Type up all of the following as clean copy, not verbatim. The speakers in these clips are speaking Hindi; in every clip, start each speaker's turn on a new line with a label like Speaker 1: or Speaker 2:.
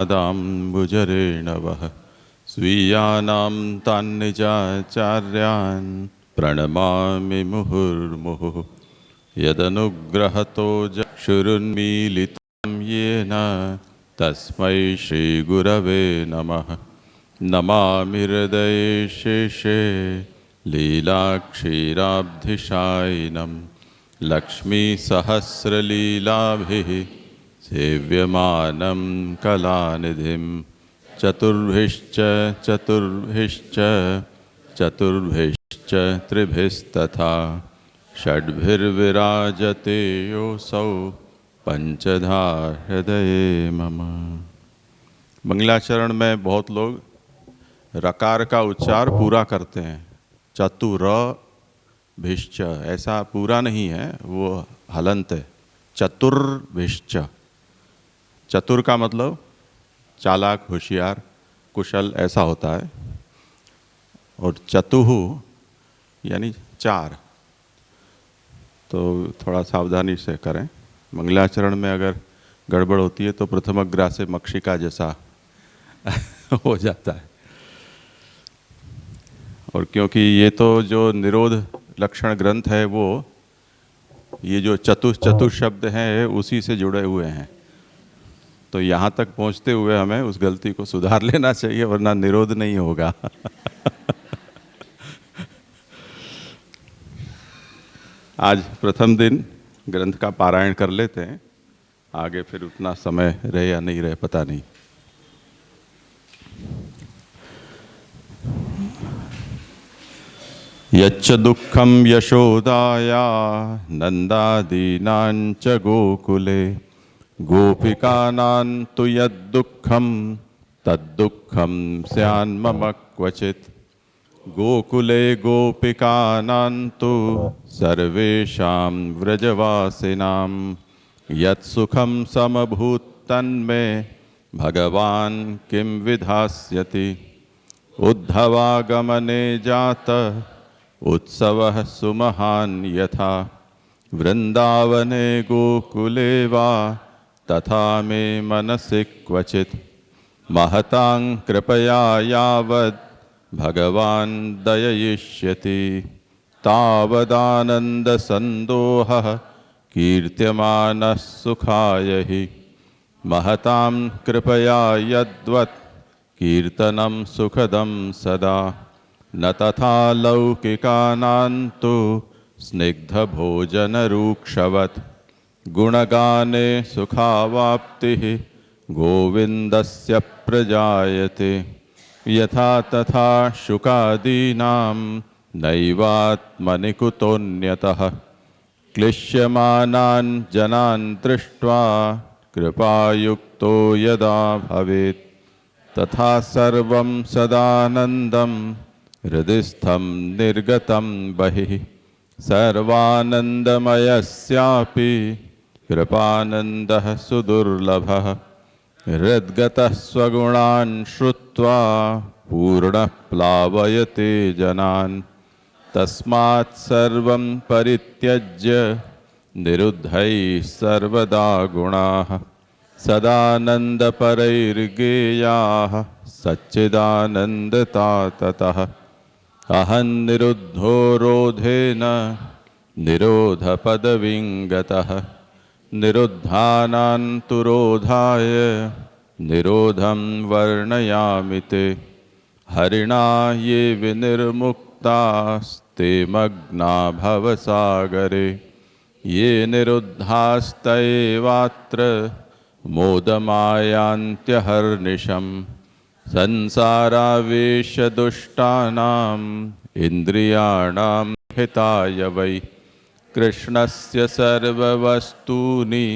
Speaker 1: दाम्बुजरेणवः स्वीयानां तान्निजाचार्यान् प्रणमामि मुहुर्मुहुः। यदनुग्रहतो चक्षुरुन्मीलितं येन तस्मै श्रीगुरवे नमः। नमामि हृदये शेषे लीलाक्षीराब्धिशायिनं लक्ष्मीसहस्रलीलाभिः सेव्यमानं कलानिधिं चतुर्भिश्च चतुर्भिश्च चतुर्भिश्च त्रिभिस्तथा षड्भिर्विराजते योऽसौ पंचधा हृदये मम। मंगलाचरण में बहुत लोग रकार का उच्चार पूरा करते हैं, चतुर्भिश्च, ऐसा पूरा नहीं है, वो हलंत है। चतुर्भिश्च, चतुर का मतलब चालाक, होशियार, कुशल, ऐसा होता है। और चतुः यानी चार। तो थोड़ा सावधानी से करें। मंगलाचरण में अगर गड़बड़ होती है तो प्रथमग्रा से मक्षिका जैसा हो जाता है। और क्योंकि ये तो जो निरोध लक्षण ग्रंथ है, वो ये जो चतुर शब्द हैं उसी से जुड़े हुए हैं। तो यहाँ तक पहुँचते हुए हमें उस गलती को सुधार लेना चाहिए, वरना निरोध नहीं होगा। आज प्रथम दिन ग्रंथ का पारायण कर लेते हैं, आगे फिर उतना समय रहे या नहीं रहे पता नहीं। यच्च दुःखं यशोदाया नन्दादीनां च गोकुले गोपिकानां तु यद्दुःखं तद्दुःखं स्यान्मम क्वचित्। गोकुले गोपिकानां तु सर्वेषां व्रजवासिनां यत्सुखं समभूत्तन्मे भगवान् किं विधास्यति। उद्धवागमने जात उत्सवः सुमहान् यथा वृन्दावने गोकुले वा तथा मे मनसि क्वचित्। महतां कृपया यावद् भगवान् दययिष्यति तावदानन्दसन्दोहः कीर्त्यमानः सुखाय हि। महतां कृपया यद्वत् कीर्तनं सुखदं सदा न तथा लौकिकानां तु स्निग्धभोजनरूक्षवत्। गुणगाने सुखावाप्तिः गोविन्दस्य प्रजायते यथा तथा शुकादीनां नैवात्मनि कुतोऽन्यतः। क्लिश्यमानान् जनान् दृष्ट्वा कृपायुक्तो यदा भवेत् तथा सर्वं सदानन्दं हृदि स्थं निर्गतं बहिः। सर्वानन्दमयस्यापि कृपानन्दः सुदुर्लभः। हृद्गतः स्वगुणान् श्रुत्वा पूर्णः प्लावयते जनान्। तस्मात् सर्वं परित्यज्य निरुद्धैः सर्वदा गुणाः सदानन्दपरैर्गेयाः सच्चिदानन्दता ततः। अहं निरुद्धो रोधेन निरोधपदवीं गतः। निरुद्धानां तु रोधाय निरोधं वर्णयामि ते। हरिणा ये विनिर्मुक्तास्ते मग्ना भवसागरे ये निरुद्धास्तैवात्र मोदमायान्त्यहर्निशं। संसारावेशदुष्टानाम् इन्द्रियाणां हिताय वै कृष्णस्य सर्ववस्तूनि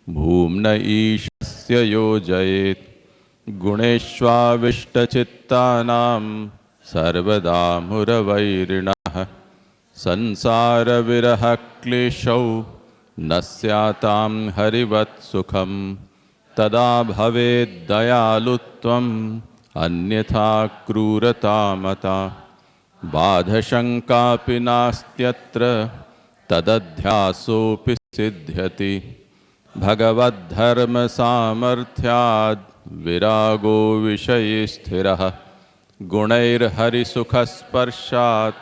Speaker 1: भूम्न ईशस्य योजयेत्। गुणेष्वाविष्टचित्तानां सर्वदा मुरवैरिणः। संसारविरहक्लेशौ न स्यातां हरिवत् सुखं। तदा भवेद्दयालुत्वम् अन्यथा क्रूरता मता। बाधशङ्कापि नास्त्यत्र तदध्यासोऽपि सिद्ध्यति। भगवद्धर्मसामर्थ्याद् विरागो विषये स्थिरः गुणैर्हरिसुखस्पर्शात्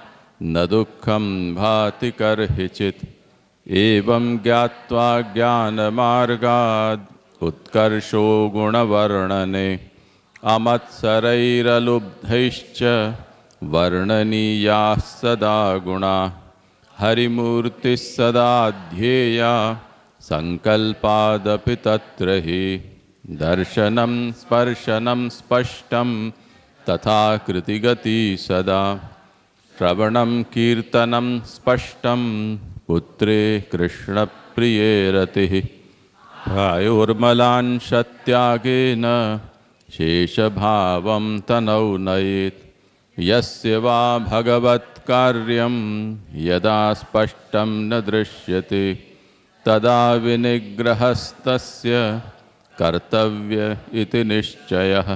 Speaker 1: न दुःखं भाति कर्हिचित् एवं ज्ञात्वा ज्ञानमार्गाद् उत्कर्षो गुणवर्णने अमत्सरैरलुब्धैश्च वर्णनीयाः सदा गुणा हरिमूर्तिः सदा ध्येया संकल्पादपि तत्र हि दर्शनं स्पर्शनं स्पष्टं तथा कृतिगति सदा श्रवणं कीर्तनं स्पष्टं पुत्रे कृष्णप्रिये रतिः प्रायोर्मलांशत्यागेन शेषभावं तनौ नयेत् यस्य वा भगवत्कार्यं यदा स्पष्टं न दृश्यते तदा विनिग्रहस्तस्य कर्तव्य इति निश्चयः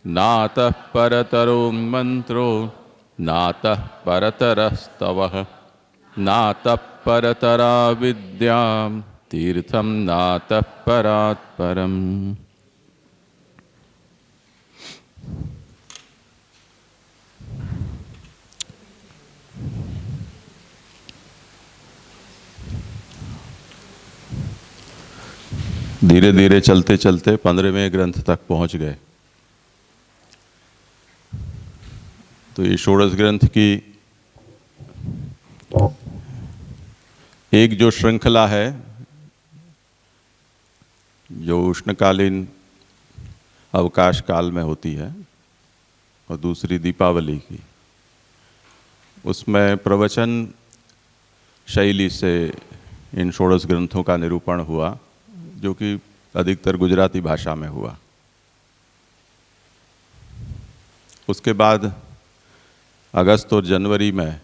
Speaker 1: नातः परतरो मन्त्रो नातः परतरस्तवः नातः परतरा विद्या तीर्थं नातः परात् परम्। धीरे धीरे चलते चलते 15वें ग्रंथ तक पहुंच गए। तो ये षोडश ग्रंथ की एक जो श्रृंखला है जो उष्णकालीन अवकाश काल में होती है और दूसरी दीपावली की, उसमें प्रवचन शैली से इन षोडश ग्रंथों का निरूपण हुआ, जो कि अधिकतर गुजराती भाषा में हुआ। उसके बाद अगस्त और जनवरी में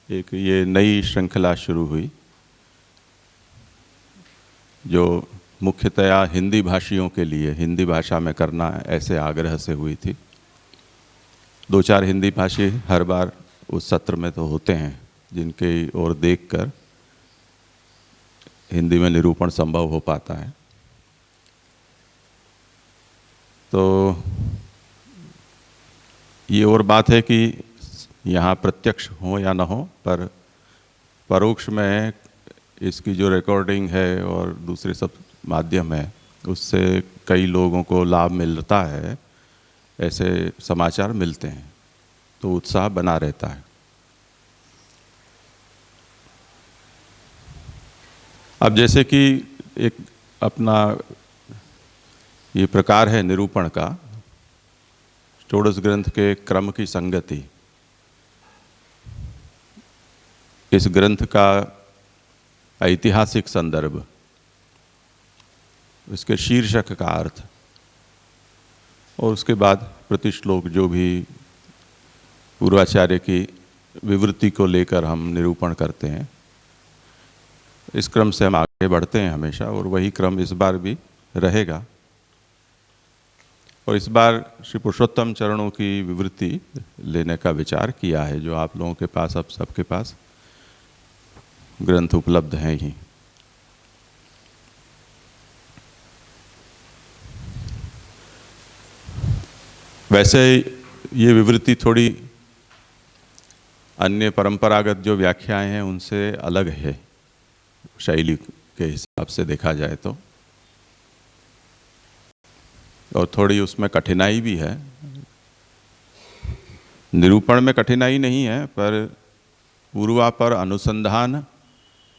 Speaker 1: एक ये नई श्रृंखला शुरू हुई जो मुख्यतया हिंदी भाषियों के लिए हिंदी भाषा में करना ऐसे आग्रह से हुई थी। 2-4 हिंदी भाषी हर बार उस सत्र में तो होते हैं जिनके ओर देखकर हिंदी में निरूपण संभव हो पाता है। तो ये और बात है कि यहाँ प्रत्यक्ष हो या न हो, पर परोक्ष में इसकी जो रिकॉर्डिंग है और दूसरे सब माध्यम है उससे कई लोगों को लाभ मिलता है, ऐसे समाचार मिलते हैं, तो उत्साह बना रहता है। अब जैसे कि एक अपना ये प्रकार है निरूपण का, षोडश ग्रंथ के क्रम की संगति, इस ग्रंथ का ऐतिहासिक संदर्भ, इसके शीर्षक का अर्थ और उसके बाद प्रतिश्लोक जो भी पूर्वाचार्य की विवृत्ति को लेकर हम निरूपण करते हैं, इस क्रम से हम आगे बढ़ते हैं हमेशा, और वही क्रम इस बार भी रहेगा। और इस बार श्री पुरुषोत्तम चरणों की विवृत्ति लेने का विचार किया है, जो आप लोगों के पास, अब सबके पास ग्रंथ उपलब्ध हैं ही। वैसे ये विवृत्ति थोड़ी अन्य परंपरागत जो व्याख्याएं हैं उनसे अलग है, शैली के हिसाब से देखा जाए तो, और थोड़ी उसमें कठिनाई भी है। निरूपण में कठिनाई नहीं है, पर पूर्वापर अनुसंधान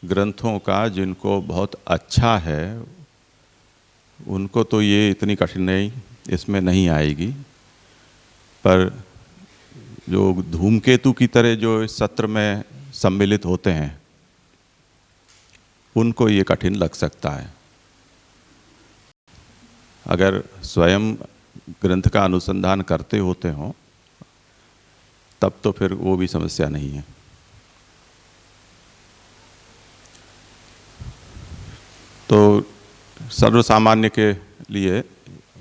Speaker 1: ग्रंथों का जिनको बहुत अच्छा है उनको तो ये इतनी कठिनाई इसमें नहीं आएगी, पर जो धूमकेतु की तरह जो इस सत्र में सम्मिलित होते हैं उनको ये कठिन लग सकता है। अगर स्वयं ग्रंथ का अनुसंधान करते होते हों तब तो फिर वो भी समस्या नहीं है। तो सर्वसामान्य के लिए,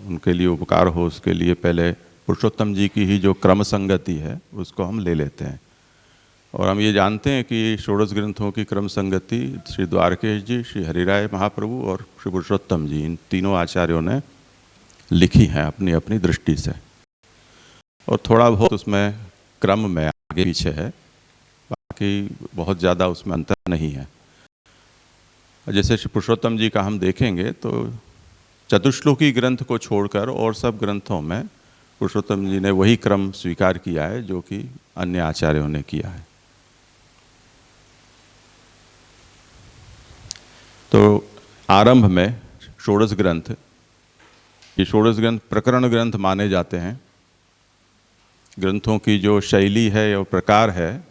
Speaker 1: उनके लिए उपकार हो, उसके लिए पहले पुरुषोत्तम जी की ही जो क्रम संगति है उसको हम ले लेते हैं। और हम ये जानते हैं कि षोडश ग्रंथों की क्रम संगति श्री द्वारकेश जी, श्री हरिराय महाप्रभु और श्री पुरुषोत्तम जी, इन तीनों आचार्यों ने लिखी हैं अपनी अपनी दृष्टि से, और थोड़ा बहुत उसमें क्रम में आगे पीछे है, बाकी बहुत ज़्यादा उसमें अंतर नहीं है। जैसे श्री पुरुषोत्तम जी का हम देखेंगे तो चतुश्लोकी ग्रंथ को छोड़कर और सब ग्रंथों में पुरुषोत्तम जी ने वही क्रम स्वीकार किया है जो कि अन्य आचार्यों ने किया है। तो आरंभ में षोडश ग्रंथ, ये षोडश ग्रंथ प्रकरण ग्रंथ माने जाते हैं। ग्रंथों की जो शैली है या प्रकार है,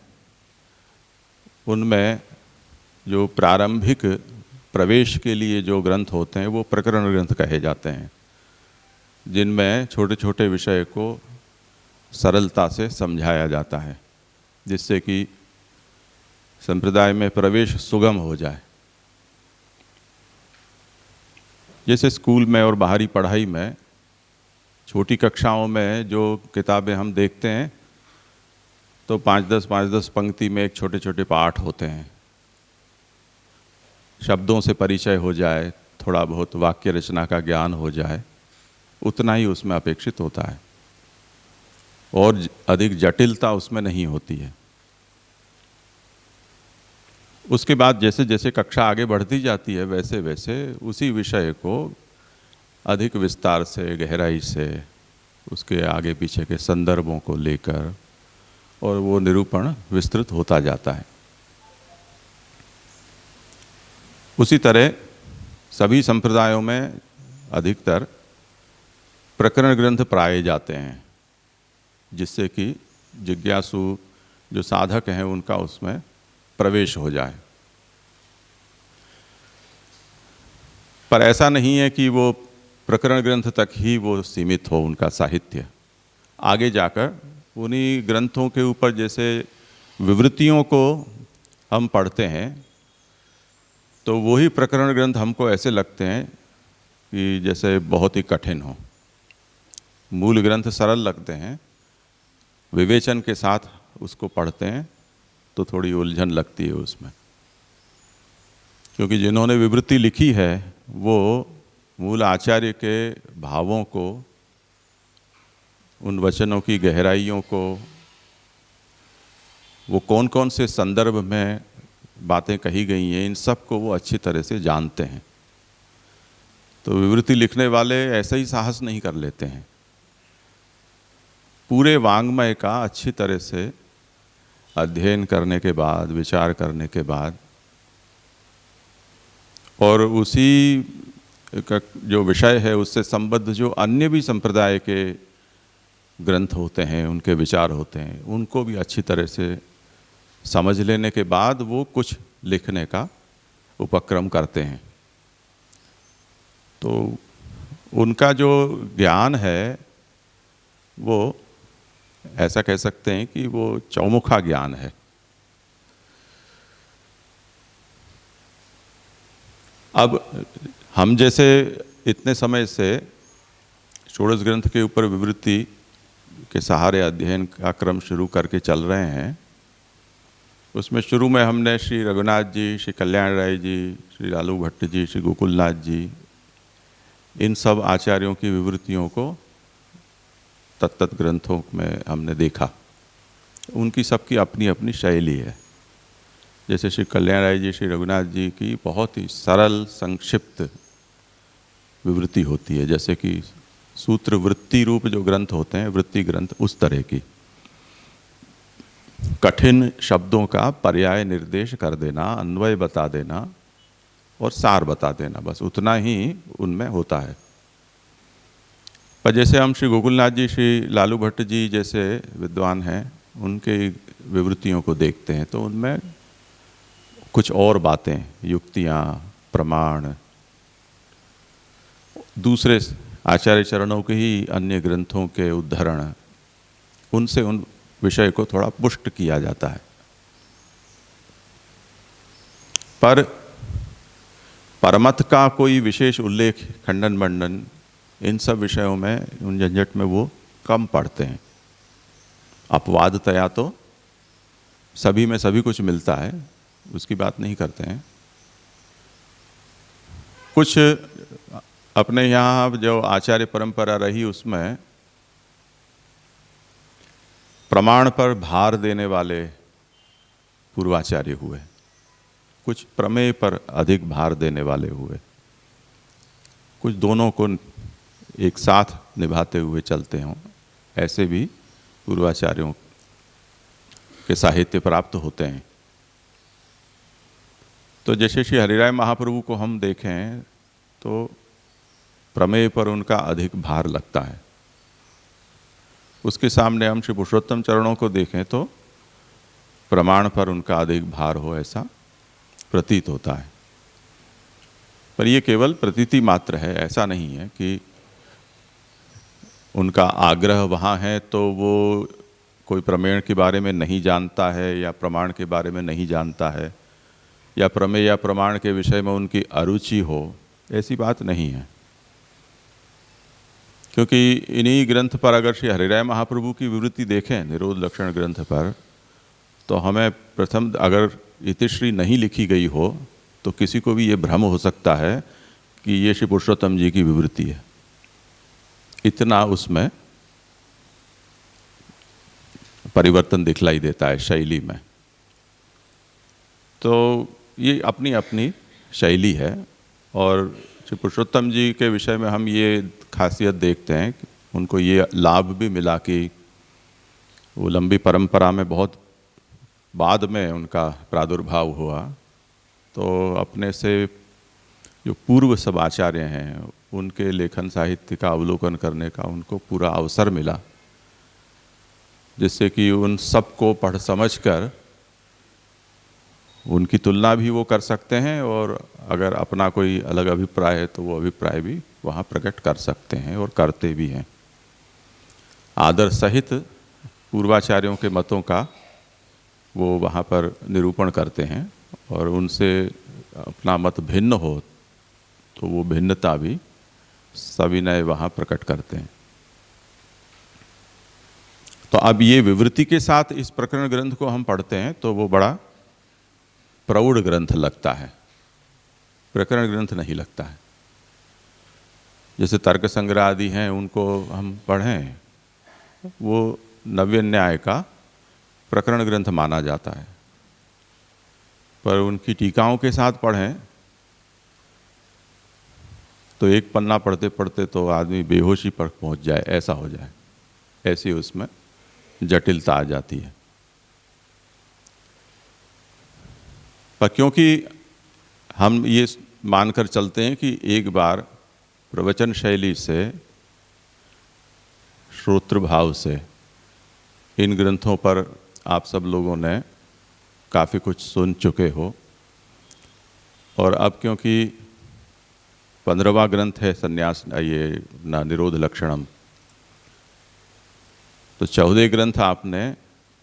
Speaker 1: उनमें जो प्रारंभिक प्रवेश के लिए जो ग्रंथ होते हैं वो प्रकरण ग्रंथ कहे जाते हैं, जिनमें छोटे छोटे विषय को सरलता से समझाया जाता है, जिससे कि संप्रदाय में प्रवेश सुगम हो जाए। जैसे स्कूल में और बाहरी पढ़ाई में छोटी कक्षाओं में जो किताबें हम देखते हैं तो 5-10 पंक्ति में एक छोटे छोटे पाठ होते हैं, शब्दों से परिचय हो जाए, थोड़ा बहुत वाक्य रचना का ज्ञान हो जाए, उतना ही उसमें अपेक्षित होता है और अधिक जटिलता उसमें नहीं होती है। उसके बाद जैसे जैसे कक्षा आगे बढ़ती जाती है वैसे वैसे उसी विषय को अधिक विस्तार से, गहराई से, उसके आगे पीछे के संदर्भों को लेकर और वो निरूपण विस्तृत होता जाता है। उसी तरह सभी संप्रदायों में अधिकतर प्रकरण ग्रंथ पढ़ाए जाते हैं, जिससे कि जिज्ञासु जो साधक हैं उनका उसमें प्रवेश हो जाए। पर ऐसा नहीं है कि वो प्रकरण ग्रंथ तक ही वो सीमित हो उनका साहित्य। आगे जाकर उन्हीं ग्रंथों के ऊपर जैसे विवृतियों को हम पढ़ते हैं तो वही प्रकरण ग्रंथ हमको ऐसे लगते हैं कि जैसे बहुत ही कठिन हो। मूल ग्रंथ सरल लगते हैं, विवेचन के साथ उसको पढ़ते हैं तो थोड़ी उलझन लगती है उसमें, क्योंकि जिन्होंने विवृति लिखी है वो मूल आचार्य के भावों को, उन वचनों की गहराइयों को, वो कौन कौन से संदर्भ में बातें कही गई हैं, इन सब को वो अच्छी तरह से जानते हैं। तो विवृति लिखने वाले ऐसा ही साहस नहीं कर लेते हैं। पूरे वाङ्मय का अच्छी तरह से अध्ययन करने के बाद, विचार करने के बाद, और उसी का जो विषय है उससे संबद्ध जो अन्य भी संप्रदाय के ग्रंथ होते हैं, उनके विचार होते हैं, उनको भी अच्छी तरह से समझ लेने के बाद वो कुछ लिखने का उपक्रम करते हैं। तो उनका जो ज्ञान है वो ऐसा कह सकते हैं कि वो चौमुखा ज्ञान है। अब हम जैसे इतने समय से षोडश ग्रंथ के ऊपर विवृति के सहारे अध्ययन का क्रम शुरू करके चल रहे हैं, उसमें शुरू में हमने श्री रघुनाथ जी, श्री कल्याण राय जी, श्री लालू भट्ट जी, श्री गोकुलनाथ जी, इन सब आचार्यों की विवृतियों को तत्त ग्रंथों में हमने देखा। उनकी सबकी अपनी अपनी शैली है। जैसे श्री कल्याण राय जी, श्री रघुनाथ जी की बहुत ही सरल संक्षिप्त विवृति होती है, जैसे कि सूत्र वृत्ति रूप जो ग्रंथ होते हैं, वृत्ति ग्रंथ, उस तरह की। कठिन शब्दों का पर्याय निर्देश कर देना, अन्वय बता देना और सार बता देना, बस उतना ही उनमें होता है। पर जैसे हम श्री गोकुलनाथ जी, श्री लालू भट्ट जी जैसे विद्वान हैं, उनके विवृतियों को देखते हैं तो उनमें कुछ और बातें, युक्तियाँ, प्रमाण, दूसरे आचार्य चरणों के ही अन्य ग्रंथों के उद्धरण, उनसे उन विषय को थोड़ा पुष्ट किया जाता है। पर परमत का कोई विशेष उल्लेख, खंडन मंडन, इन सब विषयों में, उन झंझट में वो कम पढ़ते हैं। अपवादतया तो सभी में सभी कुछ मिलता है, उसकी बात नहीं करते हैं। कुछ अपने यहाँ जो आचार्य परंपरा रही उसमें प्रमाण पर भार देने वाले पूर्वाचार्य हुए, कुछ प्रमेय पर अधिक भार देने वाले हुए, कुछ दोनों को एक साथ निभाते हुए चलते हों, ऐसे भी पूर्वाचार्यों के साहित्य प्राप्त होते हैं। तो जैसे श्री हरिराय महाप्रभु को हम देखें तो प्रमेय पर उनका अधिक भार लगता है। उसके सामने हम श्री पुरुषोत्तम चरणों को देखें तो प्रमाण पर उनका अधिक भार हो ऐसा प्रतीत होता है। पर ये केवल प्रतीति मात्र है, ऐसा नहीं है कि उनका आग्रह वहाँ है तो वो कोई प्रमेय के बारे में नहीं जानता है या प्रमाण के बारे में नहीं जानता है या प्रमेय या प्रमाण के विषय में उनकी अरुचि हो, ऐसी बात नहीं है। क्योंकि इन्हीं ग्रंथ पर अगर श्री हरिराय महाप्रभु की विवृत्ति देखें निरोध लक्षण ग्रंथ पर, तो हमें प्रथम अगर इतिश्री नहीं लिखी गई हो तो किसी को भी ये भ्रम हो सकता है कि ये श्री पुरुषोत्तम जी की विवृत्ति है। इतना उसमें परिवर्तन दिखलाई देता है शैली में। तो ये अपनी अपनी शैली है। और श्री पुरुषोत्तम जी के विषय में हम ये खासियत देखते हैं कि उनको ये लाभ भी मिला कि वो लंबी परंपरा में बहुत बाद में उनका प्रादुर्भाव हुआ, तो अपने से जो पूर्व सब आचार्य हैं उनके लेखन साहित्य का अवलोकन करने का उनको पूरा अवसर मिला, जिससे कि उन सबको पढ़ समझकर उनकी तुलना भी वो कर सकते हैं और अगर अपना कोई अलग अभिप्राय है तो वो अभिप्राय भी वहाँ प्रकट कर सकते हैं और करते भी हैं। आदर सहित पूर्वाचार्यों के मतों का वो वहाँ पर निरूपण करते हैं और उनसे अपना मत भिन्न हो तो वो भिन्नता भी सविनय वहाँ प्रकट करते हैं। तो अब ये विवृत्ति के साथ इस प्रकरण ग्रंथ को हम पढ़ते हैं तो वो बड़ा प्रौढ़ ग्रंथ लगता है, प्रकरण ग्रंथ नहीं लगता है। जैसे तर्क संग्रह आदि हैं उनको हम पढ़ें, वो नव्य न्याय का प्रकरण ग्रंथ माना जाता है, पर उनकी टीकाओं के साथ पढ़ें तो एक पन्ना पढ़ते पढ़ते तो आदमी बेहोशी पर पहुंच जाए, ऐसा हो जाए, ऐसी उसमें जटिलता आ जाती है। पर क्योंकि हम ये मानकर चलते हैं कि एक बार प्रवचन शैली से, श्रोत्र भाव से इन ग्रंथों पर आप सब लोगों ने काफ़ी कुछ सुन चुके हो, और अब क्योंकि 15वां ग्रंथ है संन्यास ये निरोध लक्षणम, तो 14 ग्रंथ आपने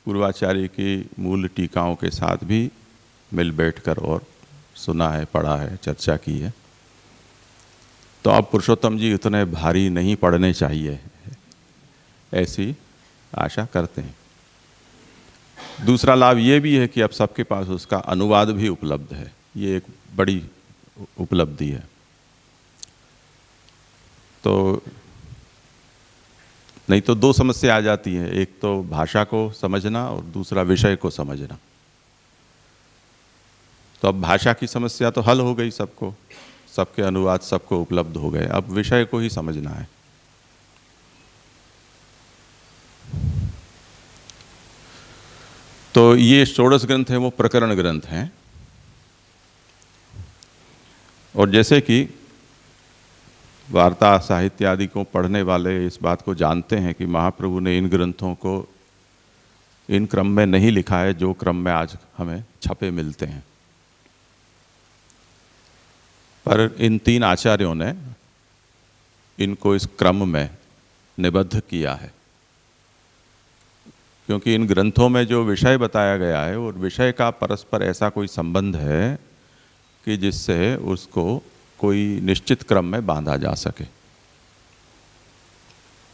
Speaker 1: पूर्वाचार्य की मूल टीकाओं के साथ भी मिल बैठकर और सुना है, पढ़ा है, चर्चा की है। तो अब पुरुषोत्तम जी इतने भारी नहीं पढ़ने चाहिए, ऐसी आशा करते हैं। दूसरा लाभ ये भी है कि अब सबके पास उसका अनुवाद भी उपलब्ध है, ये एक बड़ी उपलब्धि है। तो नहीं तो दो समस्या आ जाती है, एक तो भाषा को समझना और दूसरा विषय को समझना। तो अब भाषा की समस्या तो हल हो गई, सबको, सबके अनुवाद सबको उपलब्ध हो गए, अब विषय को ही समझना है। तो ये षोडश ग्रंथ है वो प्रकरण ग्रंथ हैं, और जैसे कि वार्ता साहित्य आदि को पढ़ने वाले इस बात को जानते हैं कि महाप्रभु ने इन ग्रंथों को इन क्रम में नहीं लिखा है जो क्रम में आज हमें छपे मिलते हैं, पर इन 3 आचार्यों ने इनको इस क्रम में निबद्ध किया है। क्योंकि इन ग्रंथों में जो विषय बताया गया है और विषय का परस्पर ऐसा कोई संबंध है कि जिससे उसको कोई निश्चित क्रम में बांधा जा सके।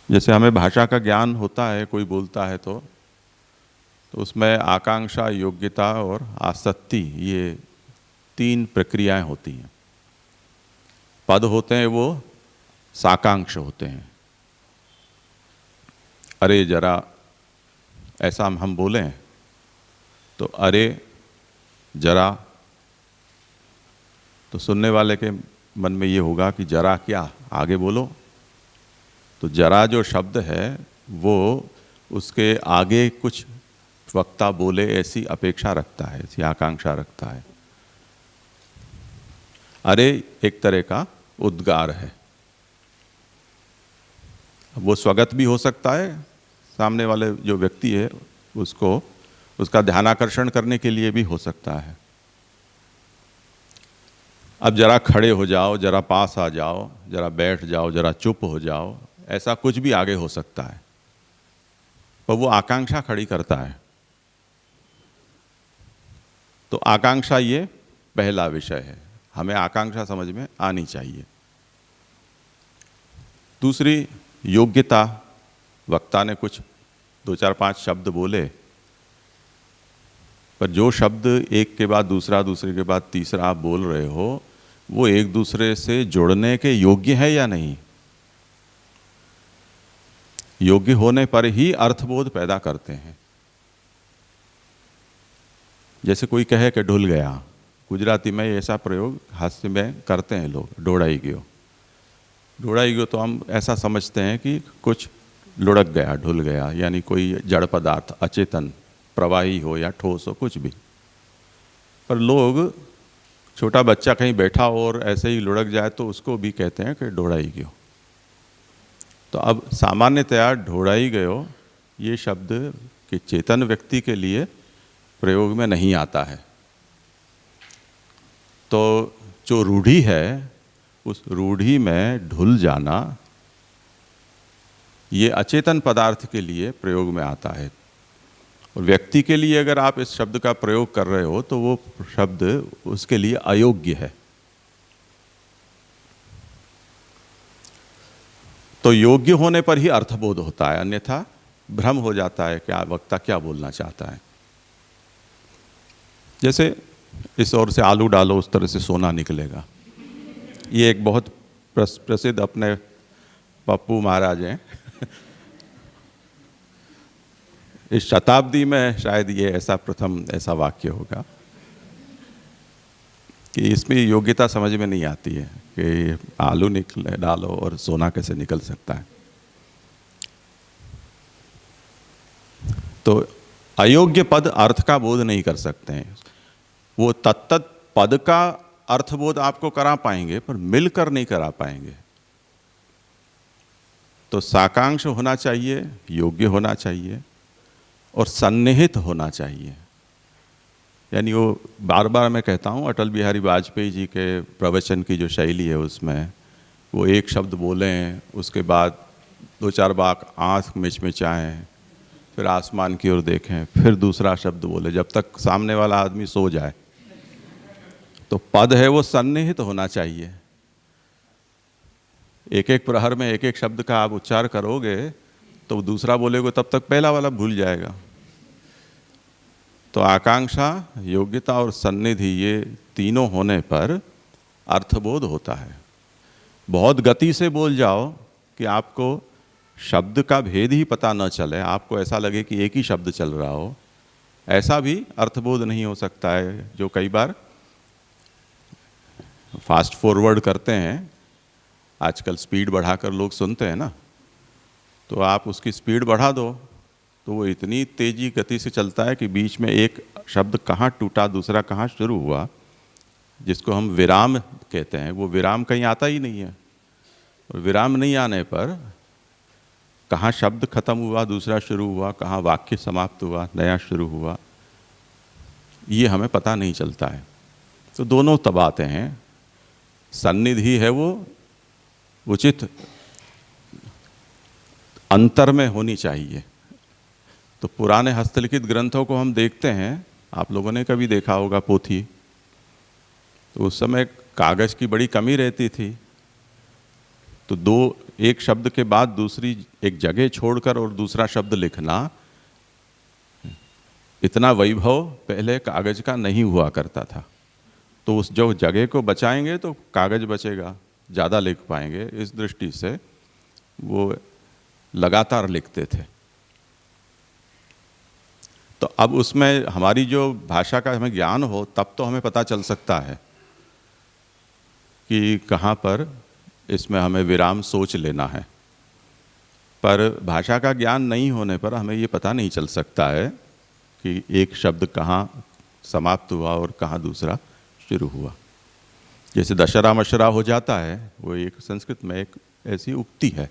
Speaker 1: जैसे हमें भाषा का ज्ञान होता है, कोई बोलता है तो उसमें आकांक्षा, योग्यता और आसक्ति, ये 3 प्रक्रियाएं होती हैं। पद होते हैं वो साकांक्ष होते हैं। अरे जरा, ऐसा हम बोलें तो अरे जरा, तो सुनने वाले के मन में ये होगा कि जरा क्या, आगे बोलो। तो जरा जो शब्द है वो उसके आगे कुछ वक्ता बोले ऐसी अपेक्षा रखता है, ऐसी आकांक्षा रखता है। अरे एक तरह का उद्गार है। वो स्वगत भी हो सकता है, सामने वाले जो व्यक्ति है उसको उसका ध्यानाकर्षण करने के लिए भी हो सकता है। अब जरा खड़े हो जाओ, जरा पास आ जाओ, जरा बैठ जाओ, जरा चुप हो जाओ, ऐसा कुछ भी आगे हो सकता है, पर वो आकांक्षा खड़ी करता है। तो आकांक्षा ये पहला विषय है, हमें आकांक्षा समझ में आनी चाहिए। दूसरी योग्यता, वक्ता ने कुछ 2-4-5 शब्द बोले, पर जो शब्द एक के बाद दूसरा, दूसरे के बाद तीसरा आप बोल रहे हो, वो एक दूसरे से जुड़ने के योग्य है या नहीं। योग्य होने पर ही अर्थबोध पैदा करते हैं। जैसे कोई कहे कि ढुल गया, गुजराती में ऐसा प्रयोग हास्य में करते हैं लोग, ढोड़ाई गयो। ढोड़ाई गयो तो हम ऐसा समझते हैं कि कुछ लुढ़क गया, ढुल गया, यानी कोई जड़ पदार्थ अचेतन प्रवाही हो या ठोस हो, कुछ भी। पर लोग, छोटा बच्चा कहीं बैठा हो और ऐसे ही लुढ़क जाए तो उसको भी कहते हैं कि ढोड़ाई गयो। तो अब सामान्यतया ढोड़ाई गयो ये शब्द कि चेतन व्यक्ति के लिए प्रयोग में नहीं आता है। तो जो रूढ़ी है, उस रूढ़ी में ढुल जाना ये अचेतन पदार्थ के लिए प्रयोग में आता है। और व्यक्ति के लिए अगर आप इस शब्द का प्रयोग कर रहे हो तो वो शब्द उसके लिए अयोग्य है। तो योग्य होने पर ही अर्थबोध होता है, अन्यथा भ्रम हो जाता है कि वक्ता क्या बोलना चाहता है। जैसे इस ओर से आलू डालो उस तरह से सोना निकलेगा, ये एक बहुत प्रसिद्ध अपने पप्पू महाराज हैं। इस शताब्दी में शायद ये ऐसा प्रथम ऐसा वाक्य होगा कि इसमें योग्यता समझ में नहीं आती है कि आलू निकले डालो और सोना कैसे निकल सकता है। तो अयोग्य पद अर्थ का बोध नहीं कर सकते हैं। वो तत्त पद का अर्थबोध आपको करा पाएंगे पर मिलकर नहीं करा पाएंगे। तो साकांक्ष होना चाहिए, योग्य होना चाहिए और सन्निहित होना चाहिए। यानी वो बार बार मैं कहता हूँ, अटल बिहारी वाजपेयी जी के प्रवचन की जो शैली है उसमें वो एक शब्द बोलें, उसके बाद 2-4 बार आँख मिचमिचाएं, फिर आसमान की ओर देखें, फिर दूसरा शब्द बोले जब तक सामने वाला आदमी सो जाए। तो पद है वो सन्निहित होना चाहिए। एक एक प्रहर में एक एक शब्द का आप उच्चार करोगे तो दूसरा बोलेगे तब तक पहला वाला भूल जाएगा। तो आकांक्षा, योग्यता और सन्निधि ये तीनों होने पर अर्थबोध होता है। बहुत गति से बोल जाओ कि आपको शब्द का भेद ही पता न चले, आपको ऐसा लगे कि एक ही शब्द चल रहा हो, ऐसा भी अर्थबोध नहीं हो सकता है। जो कई बार फास्ट फॉरवर्ड करते हैं, आजकल स्पीड बढ़ाकर लोग सुनते हैं ना, तो आप उसकी स्पीड बढ़ा दो तो वो इतनी तेजी गति से चलता है कि बीच में एक शब्द कहाँ टूटा दूसरा कहाँ शुरू हुआ, जिसको हम विराम कहते हैं, वो विराम कहीं आता ही नहीं है। और विराम नहीं आने पर कहाँ शब्द खत्म हुआ दूसरा शुरू हुआ, कहाँ वाक्य समाप्त हुआ नया शुरू हुआ, ये हमें पता नहीं चलता है। तो दोनों तबाते हैं। सन्निधि है वो उचित अंतर में होनी चाहिए। तो पुराने हस्तलिखित ग्रंथों को हम देखते हैं, आप लोगों ने कभी देखा होगा पोथी, तो उस समय कागज़ की बड़ी कमी रहती थी। तो एक शब्द के बाद दूसरी एक जगह छोड़कर और दूसरा शब्द लिखना, इतना वैभव पहले कागज़ का नहीं हुआ करता था। तो उस जो जगह को बचाएंगे तो कागज़ बचेगा, ज़्यादा लिख पाएंगे, इस दृष्टि से वो लगातार लिखते थे। तो अब उसमें हमारी जो भाषा का हमें ज्ञान हो तब तो हमें पता चल सकता है कि कहाँ पर इसमें हमें विराम सोच लेना है, पर भाषा का ज्ञान नहीं होने पर हमें ये पता नहीं चल सकता है कि एक शब्द कहाँ समाप्त हुआ और कहाँ दूसरा शुरू हुआ। जैसे दशहरा मशरा हो जाता है, वो एक संस्कृत में एक ऐसी उक्ति है।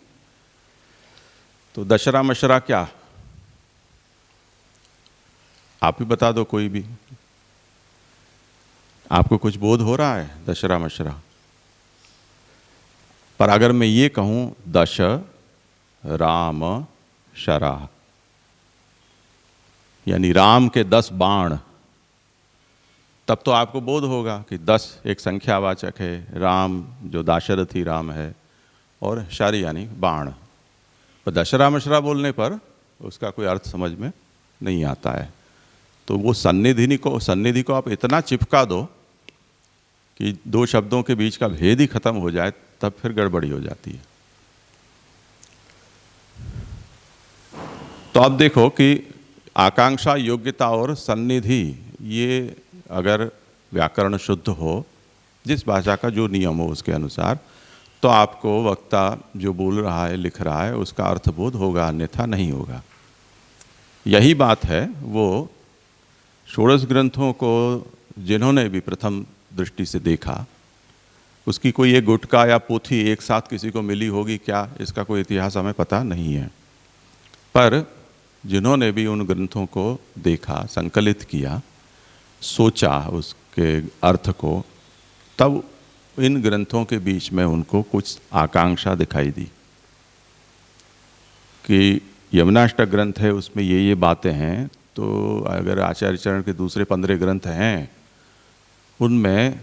Speaker 1: तो दशहरा मशरा क्या, आप ही बता दो कोई भी, आपको कुछ बोध हो रहा है दशहरा मशरा? पर अगर मैं ये कहूं दश राम शरा, यानी राम के 10 बाण, तब तो आपको बोध होगा कि 10 एक संख्यावाचक है, राम जो दाशरथी राम है, और शर यानी बाण। पर दशहरा मशरा बोलने पर उसका कोई अर्थ समझ में नहीं आता है। तो वो सन्निधि को आप इतना चिपका दो कि 2 शब्दों के बीच का भेद ही खत्म हो जाए, तब फिर गड़बड़ी हो जाती है। तो अब देखो कि आकांक्षा, योग्यता और सन्निधि, ये अगर व्याकरण शुद्ध हो, जिस भाषा का जो नियम हो उसके अनुसार, तो आपको वक्ता जो बोल रहा है, लिख रहा है, उसका अर्थबोध होगा, अन्यथा नहीं होगा। यही बात है वो षोडश ग्रंथों को जिन्होंने भी प्रथम दृष्टि से देखा, उसकी कोई एक गुटका या पोथी एक साथ किसी को मिली होगी क्या, इसका कोई इतिहास हमें पता नहीं है। पर जिन्होंने भी उन ग्रंथों को देखा, संकलित किया, सोचा उसके अर्थ को, तब इन ग्रंथों के बीच में उनको कुछ आकांक्षा दिखाई दी कि यमुनाष्टक ग्रंथ है, उसमें ये बातें हैं, तो अगर आचार्य चरण के दूसरे 15 ग्रंथ हैं, उनमें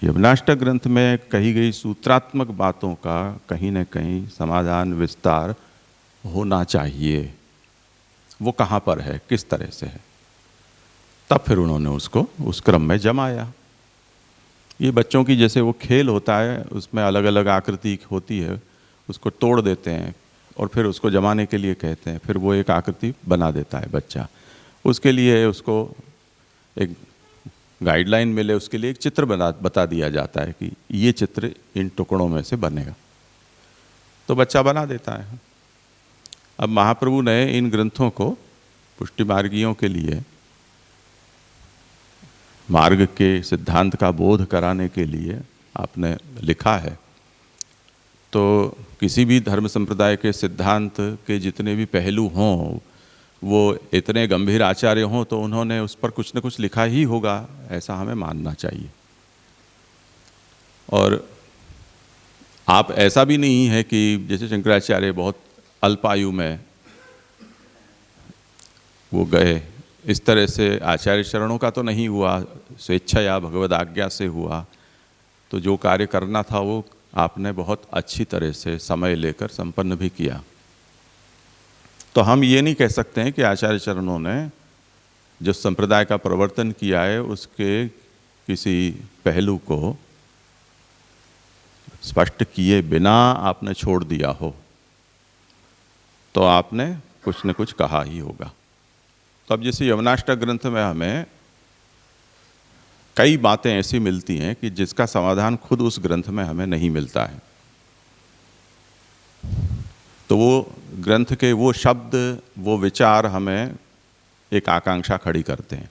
Speaker 1: यमुनाष्टक ग्रंथ में कही गई सूत्रात्मक बातों का कहीं न कहीं समाधान, विस्तार होना चाहिए। वो कहाँ पर है, किस तरह से है? तब फिर उन्होंने उसको उस क्रम में जमाया। ये बच्चों की जैसे वो खेल होता है, उसमें अलग अलग आकृति होती है, उसको तोड़ देते हैं और फिर उसको जमाने के लिए कहते हैं, फिर वो एक आकृति बना देता है बच्चा। उसके लिए उसको एक गाइडलाइन मिले, उसके लिए एक चित्र बता दिया जाता है कि ये चित्र इन टुकड़ों में से बनेगा, तो बच्चा बना देता है। अब महाप्रभु ने इन ग्रंथों को पुष्टि मार्गियों के लिए, मार्ग के सिद्धांत का बोध कराने के लिए आपने लिखा है। तो किसी भी धर्म संप्रदाय के सिद्धांत के जितने भी पहलू हों, वो इतने गंभीर आचार्य हों, तो उन्होंने उस पर कुछ न कुछ लिखा ही होगा, ऐसा हमें मानना चाहिए। और आप ऐसा भी नहीं है कि जैसे शंकराचार्य बहुत अल्पायु में वो गए, इस तरह से आचार्य चरणों का तो नहीं हुआ, स्वेच्छा या भगवद आज्ञा से हुआ। तो जो कार्य करना था वो आपने बहुत अच्छी तरह से समय लेकर संपन्न भी किया। तो हम ये नहीं कह सकते हैं कि आचार्य चरणों ने जो संप्रदाय का प्रवर्तन किया है उसके किसी पहलू को स्पष्ट किए बिना आपने छोड़ दिया हो, तो आपने कुछ न कुछ कहा ही होगा। तो अब जैसे यमुनाष्टक ग्रंथ में हमें कई बातें ऐसी मिलती हैं कि जिसका समाधान खुद उस ग्रंथ में हमें नहीं मिलता है। तो वो ग्रंथ के वो शब्द, वो विचार हमें एक आकांक्षा खड़ी करते हैं,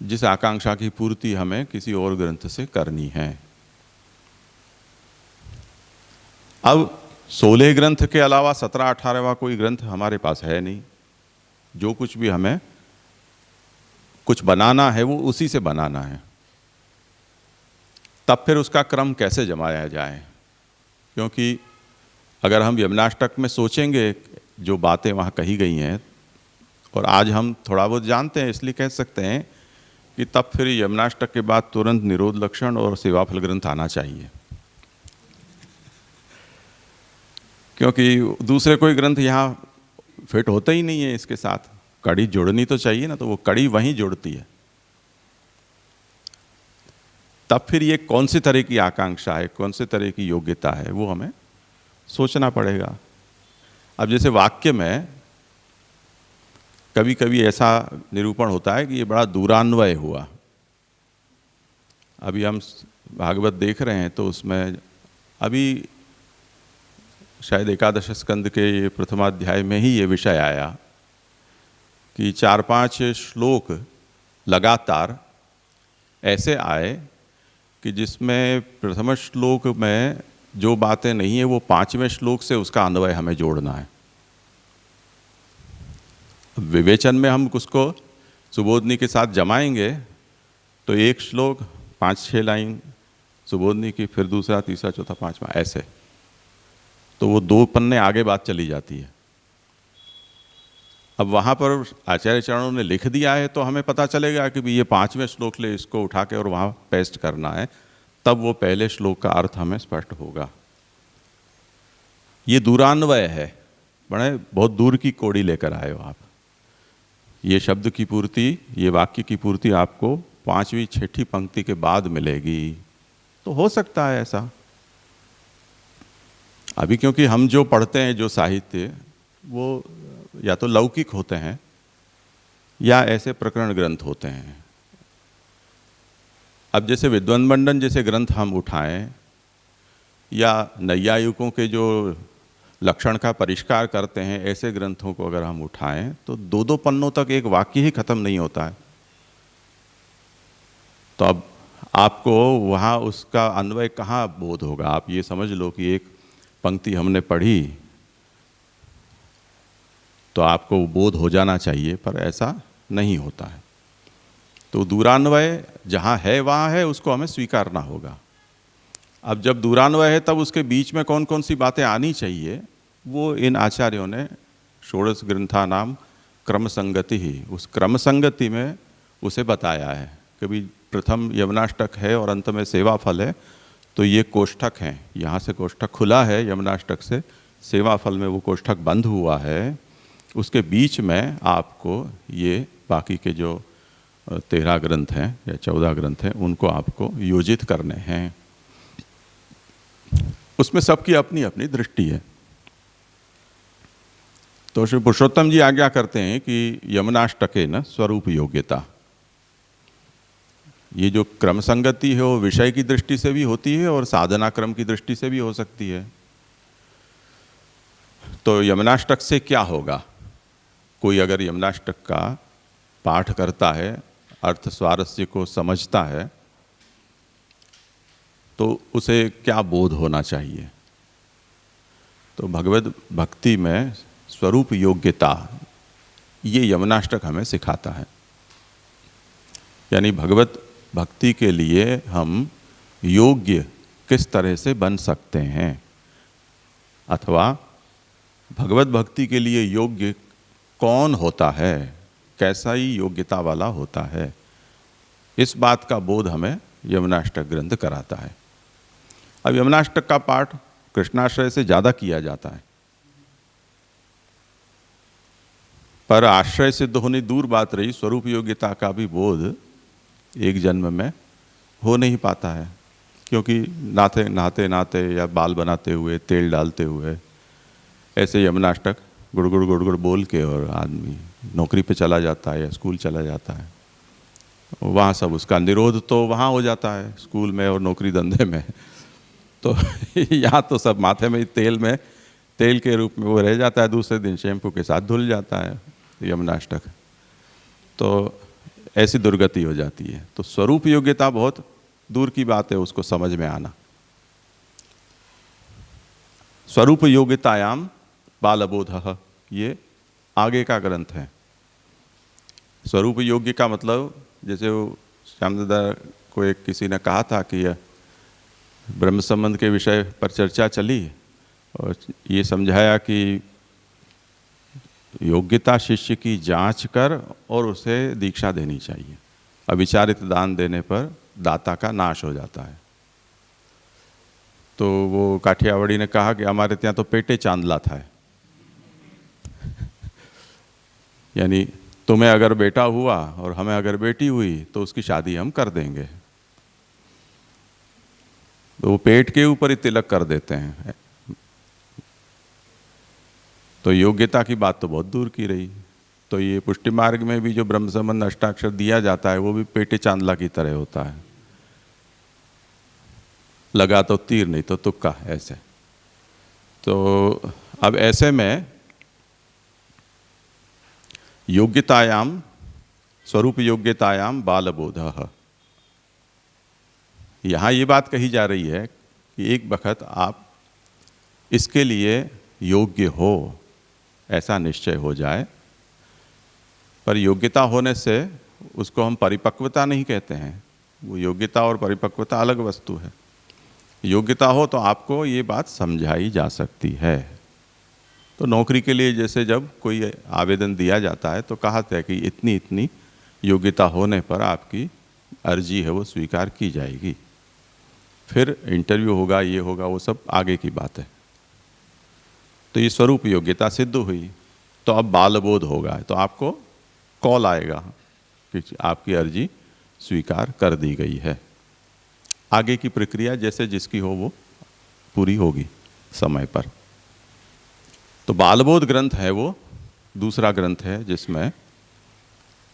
Speaker 1: जिस आकांक्षा की पूर्ति हमें किसी और ग्रंथ से करनी है। अब 16 ग्रंथ के अलावा 17-18वां कोई ग्रंथ हमारे पास है नहीं। जो कुछ भी हमें कुछ बनाना है वो उसी से बनाना है। तब फिर उसका क्रम कैसे जमाया जाए? क्योंकि अगर हम यमुनाष्टक में सोचेंगे जो बातें वहाँ कही गई हैं, और आज हम थोड़ा बहुत जानते हैं इसलिए कह सकते हैं कि तब फिर यमुनाष्टक के बाद तुरंत निरोध लक्षण और सेवाफल ग्रंथ आना चाहिए, क्योंकि दूसरे कोई ग्रंथ यहाँ फिट होता ही नहीं है इसके साथ। कड़ी जुड़नी तो चाहिए ना, तो वो कड़ी वहीं जुड़ती है। तब फिर ये कौन सी तरह की आकांक्षा है, कौन से तरह की योग्यता है, वो हमें सोचना पड़ेगा। अब जैसे वाक्य में कभी कभी ऐसा निरूपण होता है कि ये बड़ा दूरान्वय हुआ। अभी हम भागवत देख रहे हैं तो उसमें अभी शायद एकादश स्कंद के ये प्रथमाध्याय में ही ये विषय आया कि 4-5 श्लोक लगातार ऐसे आए कि जिसमें प्रथम श्लोक में जो बातें नहीं है वो 5वें श्लोक से उसका अन्वय हमें जोड़ना है। विवेचन में हम उसको सुबोधनी के साथ जमाएंगे तो एक श्लोक 5-6 लाइन सुबोधनी की, फिर दूसरा, तीसरा, चौथा, पांचवा, ऐसे तो वो 2 पन्ने आगे बात चली जाती है। अब वहाँ पर आचार्य चरणों ने लिख दिया है तो हमें पता चलेगा कि ये 5वें श्लोक ले इसको उठा के और वहाँ पेस्ट करना है, तब वो पहले श्लोक का अर्थ हमें स्पष्ट होगा। ये दूरान्वय है, बड़े बहुत दूर की कोड़ी लेकर आए हो आप। ये शब्द की पूर्ति, ये वाक्य की पूर्ति आपको 5वीं 6ठी पंक्ति के बाद मिलेगी। तो हो सकता है ऐसा। अभी क्योंकि हम जो पढ़ते हैं जो साहित्य, वो या तो लौकिक होते हैं या ऐसे प्रकरण ग्रंथ होते हैं। अब जैसे विद्वन्मंडन जैसे ग्रंथ हम उठाएं या नैयायिकों के जो लक्षण का परिष्कार करते हैं, ऐसे ग्रंथों को अगर हम उठाएं तो 2-2 पन्नों तक एक वाक्य ही खत्म नहीं होता है। तो अब आपको वहाँ उसका अन्वय कहाँ बोध होगा? आप ये समझ लो कि एक पंक्ति हमने पढ़ी तो आपको बोध हो जाना चाहिए, पर ऐसा नहीं होता है। तो दूरान्वय जहाँ है वहाँ है, उसको हमें स्वीकारना होगा। अब जब दूरान्वय है तब उसके बीच में कौन कौन सी बातें आनी चाहिए, वो इन आचार्यों ने षोडश ग्रंथा नाम क्रम संगति ही, उस क्रम संगति में उसे बताया है। कभी प्रथम यमनाष्टक है और अंत में सेवा फल है, तो ये कोष्ठक हैं। यहाँ से कोष्ठक खुला है यमनाष्टक से, सेवा फल में वो कोष्ठक बंद हुआ है। उसके बीच में आपको ये बाकी के जो 13 ग्रंथ हैं या 14 ग्रंथ हैं, उनको आपको योजित करने हैं। उसमें सबकी अपनी अपनी दृष्टि है। तो श्री पुरुषोत्तम जी आज्ञा करते हैं कि यमनाष्टके न स्वरूप योग्यता। ये जो क्रम संगति है वो विषय की दृष्टि से भी होती है और साधना क्रम की दृष्टि से भी हो सकती है। तो यमनाष्टक से क्या होगा? कोई अगर यमनाष्टक का पाठ करता है, अर्थ स्वारस्य को समझता है, तो उसे क्या बोध होना चाहिए? तो भगवद भक्ति में स्वरूप योग्यता, ये यमनाष्टक हमें सिखाता है। यानी भगवत भक्ति के लिए हम योग्य किस तरह से बन सकते हैं, अथवा भगवत भक्ति के लिए योग्य कौन होता है, कैसा ही योग्यता वाला होता है, इस बात का बोध हमें यमनाष्टक ग्रंथ कराता है। अब यमनाष्टक का पाठ कृष्णाश्रय से ज़्यादा किया जाता है, पर आश्रय सिद्ध होने दूर बात रही, स्वरूप योग्यता का भी बोध एक जन्म में हो नहीं पाता है। क्योंकि नहाते नहाते या बाल बनाते हुए, तेल डालते हुए, ऐसे यमनाष्टक गुड़गुड़ गुड़गुड़ बोल के और आदमी नौकरी पे चला जाता है या स्कूल चला जाता है। वहाँ सब उसका निरोध तो वहाँ हो जाता है, स्कूल में और नौकरी धंधे में। तो यहाँ तो सब माथे में तेल के रूप में वो रह जाता है, दूसरे दिन शैम्पू के साथ धुल जाता है यमनाष्टक। तो ऐसी दुर्गति हो जाती है। तो स्वरूप योग्यता बहुत दूर की बात है, उसको समझ में आना। स्वरूप योग्यतायाम बालबोधः, ये आगे का ग्रंथ है। स्वरूप योग्य का मतलब, जैसे वो श्यामदादा को एक किसी ने कहा था कि ब्रह्म संबंध के विषय पर चर्चा चली और ये समझाया कि योग्यता शिष्य की जांच कर और उसे दीक्षा देनी चाहिए। अविचारित दान देने पर दाता का नाश हो जाता है। तो वो काठियावाड़ी ने कहा कि हमारे ત્યાં तो पेटे चांदला था। यानी तुम्हें अगर बेटा हुआ और हमें अगर बेटी हुई तो उसकी शादी हम कर देंगे। तो वो पेट के ऊपर ही तिलक कर देते हैं। तो योग्यता की बात तो बहुत दूर की रही। तो ये पुष्टि मार्ग में भी जो ब्रह्म संबंध अष्टाक्षर दिया जाता है वो भी पेटे चांदला की तरह होता है, लगा तो तीर नहीं तो तुक्का ऐसे। तो अब ऐसे में योग्यतायाम, स्वरूप योग्यतायाम बालबोधः, यहाँ ये बात कही जा रही है कि एक वक्त आप इसके लिए योग्य हो ऐसा निश्चय हो जाए। पर योग्यता होने से उसको हम परिपक्वता नहीं कहते हैं, वो योग्यता और परिपक्वता अलग वस्तु है। योग्यता हो तो आपको ये बात समझाई जा सकती है। तो नौकरी के लिए जैसे जब कोई आवेदन दिया जाता है तो कहा था कि इतनी इतनी योग्यता होने पर आपकी अर्जी है वो स्वीकार की जाएगी, फिर इंटरव्यू होगा, ये होगा, वो सब आगे की बात है। तो ये स्वरूप योग्यता सिद्ध हुई, तो अब बालबोध होगा, तो आपको कॉल आएगा कि आपकी अर्जी स्वीकार कर दी गई है। आगे की प्रक्रिया जैसे जिसकी हो वो पूरी होगी समय पर। तो बालबोध ग्रंथ है वो दूसरा ग्रंथ है जिसमें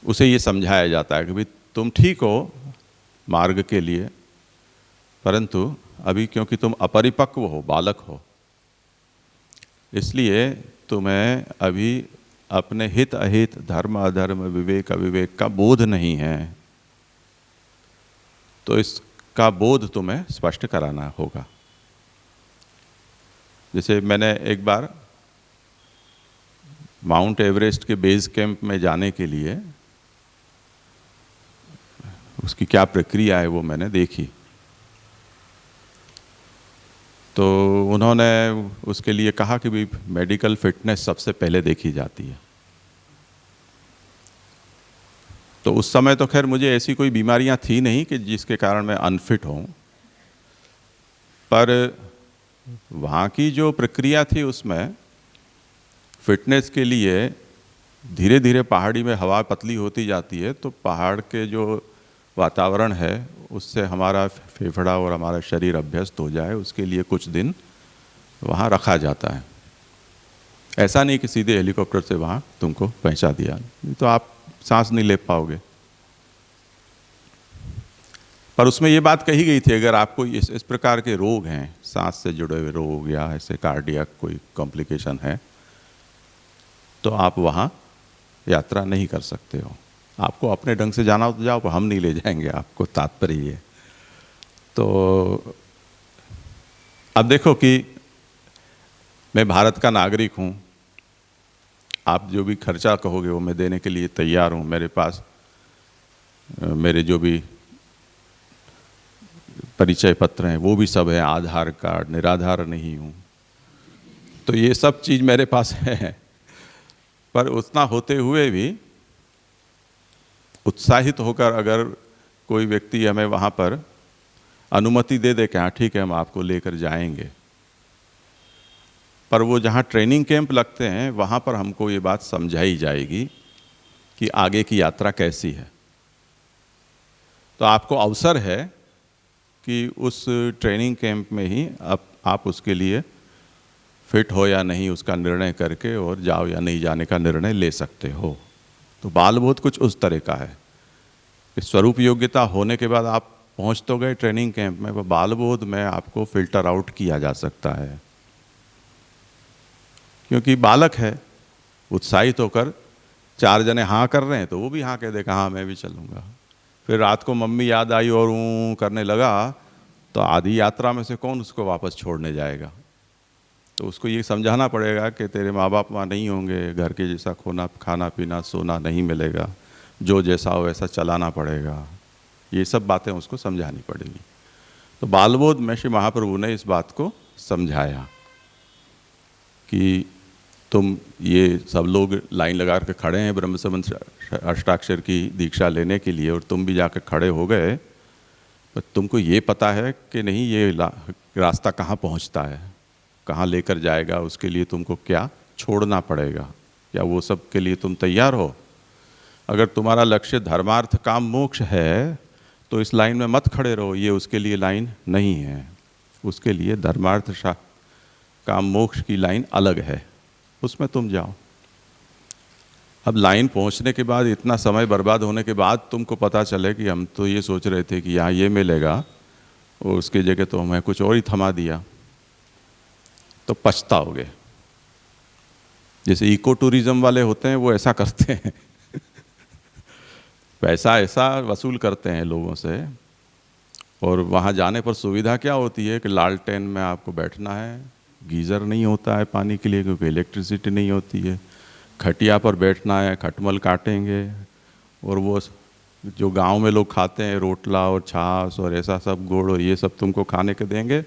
Speaker 1: उसे ये समझाया जाता है कि भाई तुम ठीक हो मार्ग के लिए, परंतु अभी क्योंकि तुम अपरिपक्व हो, बालक हो, इसलिए तुम्हें अभी अपने हित अहित, धर्म अधर्म, विवेक अविवेक का बोध नहीं है। तो इसका बोध तुम्हें स्पष्ट कराना होगा। जैसे मैंने एक बार माउंट एवरेस्ट के बेस कैंप में जाने के लिए उसकी क्या प्रक्रिया है वो मैंने देखी। तो उन्होंने उसके लिए कहा कि भाई मेडिकल फिटनेस सबसे पहले देखी जाती है। तो उस समय तो खैर मुझे ऐसी कोई बीमारियां थी नहीं कि जिसके कारण मैं अनफिट हूँ, पर वहाँ की जो प्रक्रिया थी उसमें फिटनेस के लिए धीरे धीरे पहाड़ी में हवा पतली होती जाती है, तो पहाड़ के जो वातावरण है उससे हमारा फेफड़ा और हमारा शरीर अभ्यस्त हो जाए, उसके लिए कुछ दिन वहाँ रखा जाता है। ऐसा नहीं कि सीधे हेलीकॉप्टर से वहाँ तुमको पहुँचा दिया, तो आप सांस नहीं ले पाओगे। पर उसमें ये बात कही गई थी अगर आपको इस प्रकार के रोग हैं, सांस से जुड़े हुए रोग या ऐसे कार्डियक कोई कॉम्प्लिकेशन है, तो आप वहाँ यात्रा नहीं कर सकते हो। आपको अपने ढंग से जाना हो तो जाओ, पर हम नहीं ले जाएंगे आपको, तात्पर्य ये। तो अब देखो कि मैं भारत का नागरिक हूँ, आप जो भी खर्चा कहोगे वो मैं देने के लिए तैयार हूँ। मेरे पास मेरे जो भी परिचय पत्र हैं वो भी सब है, आधार कार्ड, निराधार नहीं हूँ, तो ये सब चीज़ मेरे पास है। पर उतना होते हुए भी उत्साहित होकर अगर कोई व्यक्ति हमें वहाँ पर अनुमति दे दे कि हाँ ठीक है हम आपको लेकर जाएंगे, पर वो जहाँ ट्रेनिंग कैंप लगते हैं वहाँ पर हमको ये बात समझाई जाएगी कि आगे की यात्रा कैसी है। तो आपको अवसर है कि उस ट्रेनिंग कैंप में ही आप उसके लिए फिट हो या नहीं उसका निर्णय करके और जाओ या नहीं जाने का निर्णय ले सकते हो। तो बालबोध कुछ उस तरह का है कि स्वरूप योग्यता होने के बाद आप पहुंच तो गए ट्रेनिंग कैंप में, पर बालबोध में आपको फिल्टर आउट किया जा सकता है, क्योंकि बालक है, उत्साहित होकर 4 जने हाँ कर रहे हैं तो वो भी हाँ कह देगा हाँ मैं भी चलूँगा। फिर रात को मम्मी याद आई और ऊँ करने लगा तो आधी यात्रा में से कौन उसको वापस छोड़ने जाएगा। तो उसको ये समझाना पड़ेगा कि तेरे माँ बाप वहाँ नहीं होंगे, घर के जैसा खाना पीना सोना नहीं मिलेगा, जो जैसा हो वैसा चलाना पड़ेगा, ये सब बातें उसको समझानी पड़ेगी। तो बालबोध में श्री महाप्रभु ने इस बात को समझाया कि तुम ये सब लोग लाइन लगा कर खड़े हैं ब्रह्म संबंध अष्टाक्षर की दीक्षा लेने के लिए और तुम भी जाकर खड़े हो गए, पर तुमको ये पता है कि नहीं ये रास्ता कहाँ पहुँचता है, कहाँ लेकर जाएगा, उसके लिए तुमको क्या छोड़ना पड़ेगा, क्या वो सब के लिए तुम तैयार हो। अगर तुम्हारा लक्ष्य धर्मार्थ काम मोक्ष है तो इस लाइन में मत खड़े रहो, ये उसके लिए लाइन नहीं है। उसके लिए धर्मार्थ काम मोक्ष की लाइन अलग है, उसमें तुम जाओ। अब लाइन पहुंचने के बाद, इतना समय बर्बाद होने के बाद तुमको पता चले कि हम तो ये सोच रहे थे कि यहाँ ये मिलेगा और उसकी जगह तो हमें कुछ और ही थमा दिया, तो पछताओगे। जैसे इको टूरिज्म वाले होते हैं वो ऐसा करते हैं पैसा ऐसा वसूल करते हैं लोगों से, और वहाँ जाने पर सुविधा क्या होती है कि लालटेन में आपको बैठना है, गीज़र नहीं होता है पानी के लिए क्योंकि इलेक्ट्रिसिटी नहीं होती है, खटिया पर बैठना है, खटमल काटेंगे, और वो जो गांव में लोग खाते हैं रोटला और छाछ और ऐसा सब गुड़ और ये सब तुमको खाने के देंगे,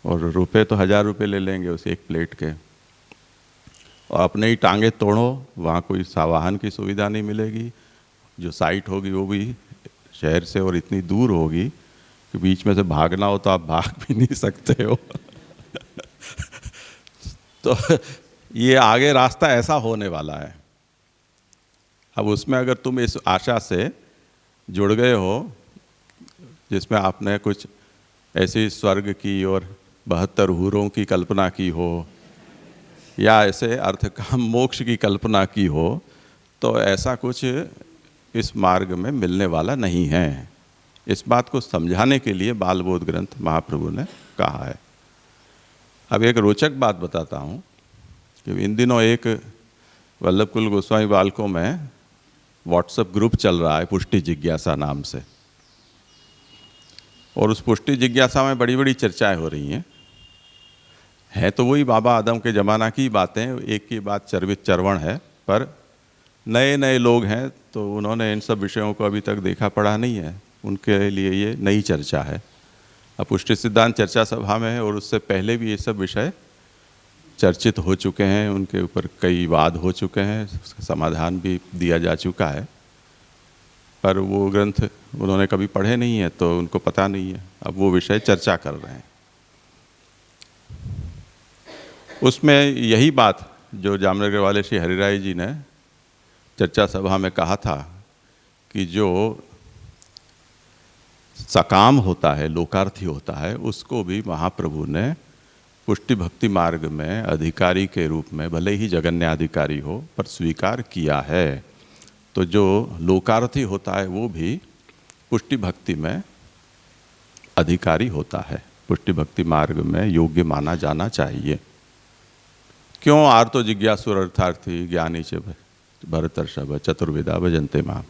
Speaker 1: और रुपए तो 1000 रुपये ले लेंगे उस एक प्लेट के, और अपने ही टांगे तोड़ो, वहाँ कोई वाहन की सुविधा नहीं मिलेगी, जो साइट होगी वो भी शहर से और इतनी दूर होगी कि बीच में से भागना हो तो आप भाग भी नहीं सकते हो तो ये आगे रास्ता ऐसा होने वाला है। अब उसमें अगर तुम इस आशा से जुड़ गए हो जिसमें आपने कुछ ऐसी स्वर्ग की और 72 हूरों की कल्पना की हो, या ऐसे अर्थ काम मोक्ष की कल्पना की हो, तो ऐसा कुछ इस मार्ग में मिलने वाला नहीं है। इस बात को समझाने के लिए बाल बोध ग्रंथ महाप्रभु ने कहा है। अब एक रोचक बात बताता हूँ कि इन दिनों एक वल्लभ कुल गोस्वामी बालकों में व्हाट्सएप ग्रुप चल रहा है पुष्टि जिज्ञासा नाम से, और उस पुष्टि जिज्ञासा में बड़ी बड़ी चर्चाएं हो रही हैं। है तो वही बाबा आदम के ज़माना की बातें, एक की बात चर्वित चरवण है, पर नए नए लोग हैं तो उन्होंने इन सब विषयों को अभी तक देखा पढ़ा नहीं है, उनके लिए ये नई चर्चा है। अब पुष्टि सिद्धांत चर्चा सभा में है और उससे पहले भी ये सब विषय चर्चित हो चुके हैं, उनके ऊपर कई वाद हो चुके हैं, उसका समाधान भी दिया जा चुका है, पर वो ग्रंथ उन्होंने कभी पढ़े नहीं है तो उनको पता नहीं है। अब वो विषय चर्चा कर रहे हैं। उसमें यही बात जो जामनगर वाले श्री हरिराय जी ने चर्चा सभा में कहा था कि जो सकाम होता है, लोकार्थी होता है, उसको भी महाप्रभु ने पुष्टि भक्ति मार्ग में अधिकारी के रूप में, भले ही जगन्याधिकारी हो, पर स्वीकार किया है। तो जो लोकार्थी होता है वो भी पुष्टि भक्ति में अधिकारी होता है, पुष्टि भक्ति मार्ग में योग्य माना जाना चाहिए। क्यों? आर्तो जिज्ञासुर अर्थार्थी ज्ञानी च भरतर्षभ चतुर्विदा भजन्ते माम।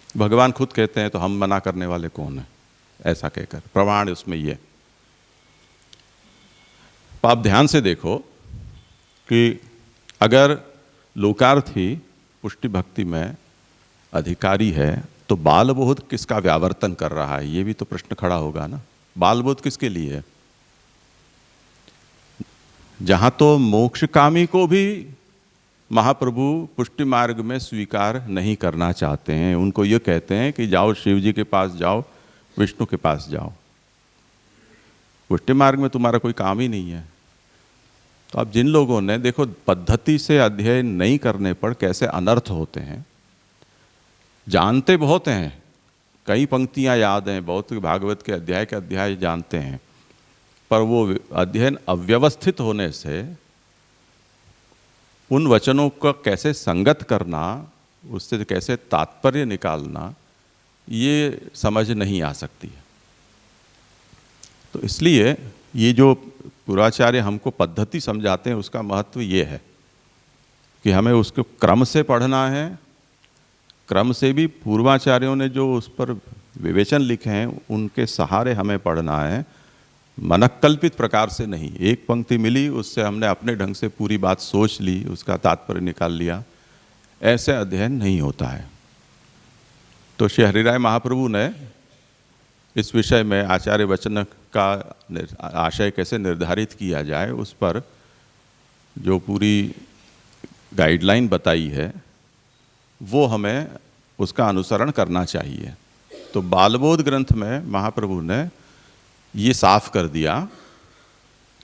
Speaker 1: भगवान खुद कहते हैं तो हम मना करने वाले कौन है, ऐसा कहकर प्रमाण उसमें ये। तो आप ध्यान से देखो कि अगर लोकार्थी पुष्टि भक्ति में अधिकारी है तो बालबोध किसका व्यावर्तन कर रहा है, ये भी तो प्रश्न खड़ा होगा ना। बालबोध किसके लिए है? जहां तो मोक्षकामी को भी महाप्रभु पुष्टि मार्ग में स्वीकार नहीं करना चाहते हैं, उनको ये कहते हैं कि जाओ शिव जी के पास जाओ, विष्णु के पास जाओ, पुष्टि मार्ग में तुम्हारा कोई काम ही नहीं है। तो अब जिन लोगों ने देखो पद्धति से अध्ययन नहीं करने पर कैसे अनर्थ होते हैं, जानते बहुत हैं, कई पंक्तियां याद हैं, बहुत भागवत के अध्याय जानते हैं, पर वो अध्ययन अव्यवस्थित होने से उन वचनों का कैसे संगत करना, उससे कैसे तात्पर्य निकालना, ये समझ नहीं आ सकती है। तो इसलिए ये जो पूर्वाचार्य हमको पद्धति समझाते हैं उसका महत्व ये है कि हमें उसको क्रम से पढ़ना है। क्रम से भी पूर्वाचार्यों ने जो उस पर विवेचन लिखे हैं उनके सहारे हमें पढ़ना है, मनकल्पित प्रकार से नहीं। एक पंक्ति मिली उससे हमने अपने ढंग से पूरी बात सोच ली, उसका तात्पर्य निकाल लिया, ऐसे अध्ययन नहीं होता है। तो श्री हरिराय महाप्रभु ने इस विषय में आचार्य वचन का आशय कैसे निर्धारित किया जाए उस पर जो पूरी गाइडलाइन बताई है वो हमें उसका अनुसरण करना चाहिए। तो बालबोध ग्रंथ में महाप्रभु ने ये साफ कर दिया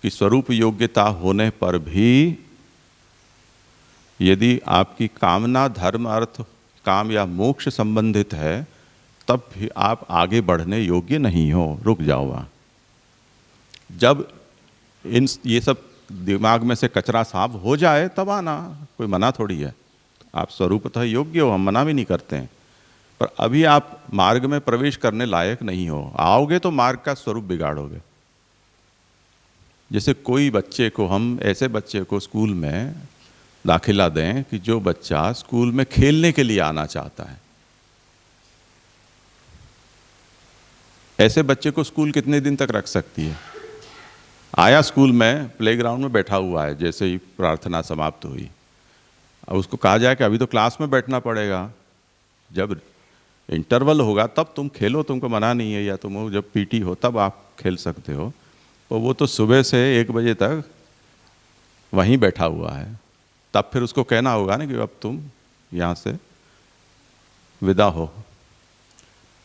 Speaker 1: कि स्वरूप योग्यता होने पर भी यदि आपकी कामना धर्म अर्थ काम या मोक्ष संबंधित है तब भी आप आगे बढ़ने योग्य नहीं हो, रुक जाओ वहाँ। जब ये सब दिमाग में से कचरा साफ हो जाए तब आना, कोई मना थोड़ी है। आप स्वरूपतः योग्य हो, हम मना भी नहीं करते हैं, पर अभी आप मार्ग में प्रवेश करने लायक नहीं हो। आओगे तो मार्ग का स्वरूप बिगाड़ोगे। जैसे कोई बच्चे को, हम ऐसे बच्चे को स्कूल में दाखिला दें कि जो बच्चा स्कूल में खेलने के लिए आना चाहता है। ऐसे बच्चे को स्कूल कितने दिन तक रख सकती है? आया स्कूल में, प्लेग्राउंड में बैठा हुआ है, जैसे ही प्रार्थना समाप्त हुई, अब उसको कहा जाए कि अभी तो क्लास में बैठना पड़ेगा, जब इंटरवल होगा तब तुम खेलो, तुमको मना नहीं है, या तुम जब पीटी हो तब आप खेल सकते हो। तो वो तो सुबह से 1 बजे तक वहीं बैठा हुआ है, तब फिर उसको कहना होगा ना कि अब तुम यहाँ से विदा हो।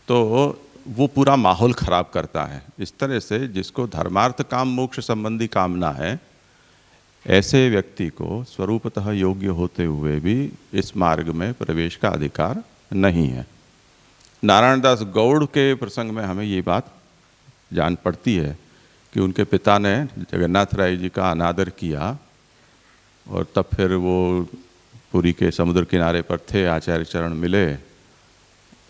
Speaker 1: तो वो पूरा माहौल खराब करता है। इस तरह से जिसको धर्मार्थ काम मोक्ष संबंधी कामना है, ऐसे व्यक्ति को स्वरूपतः योग्य होते हुए भी इस मार्ग में प्रवेश का अधिकार नहीं है। नारायण दास गौड़ के प्रसंग में हमें ये बात जान पड़ती है कि उनके पिता ने जगन्नाथ राय जी का अनादर किया, और तब फिर वो पुरी के समुद्र किनारे पर थे, आचार्य चरण मिले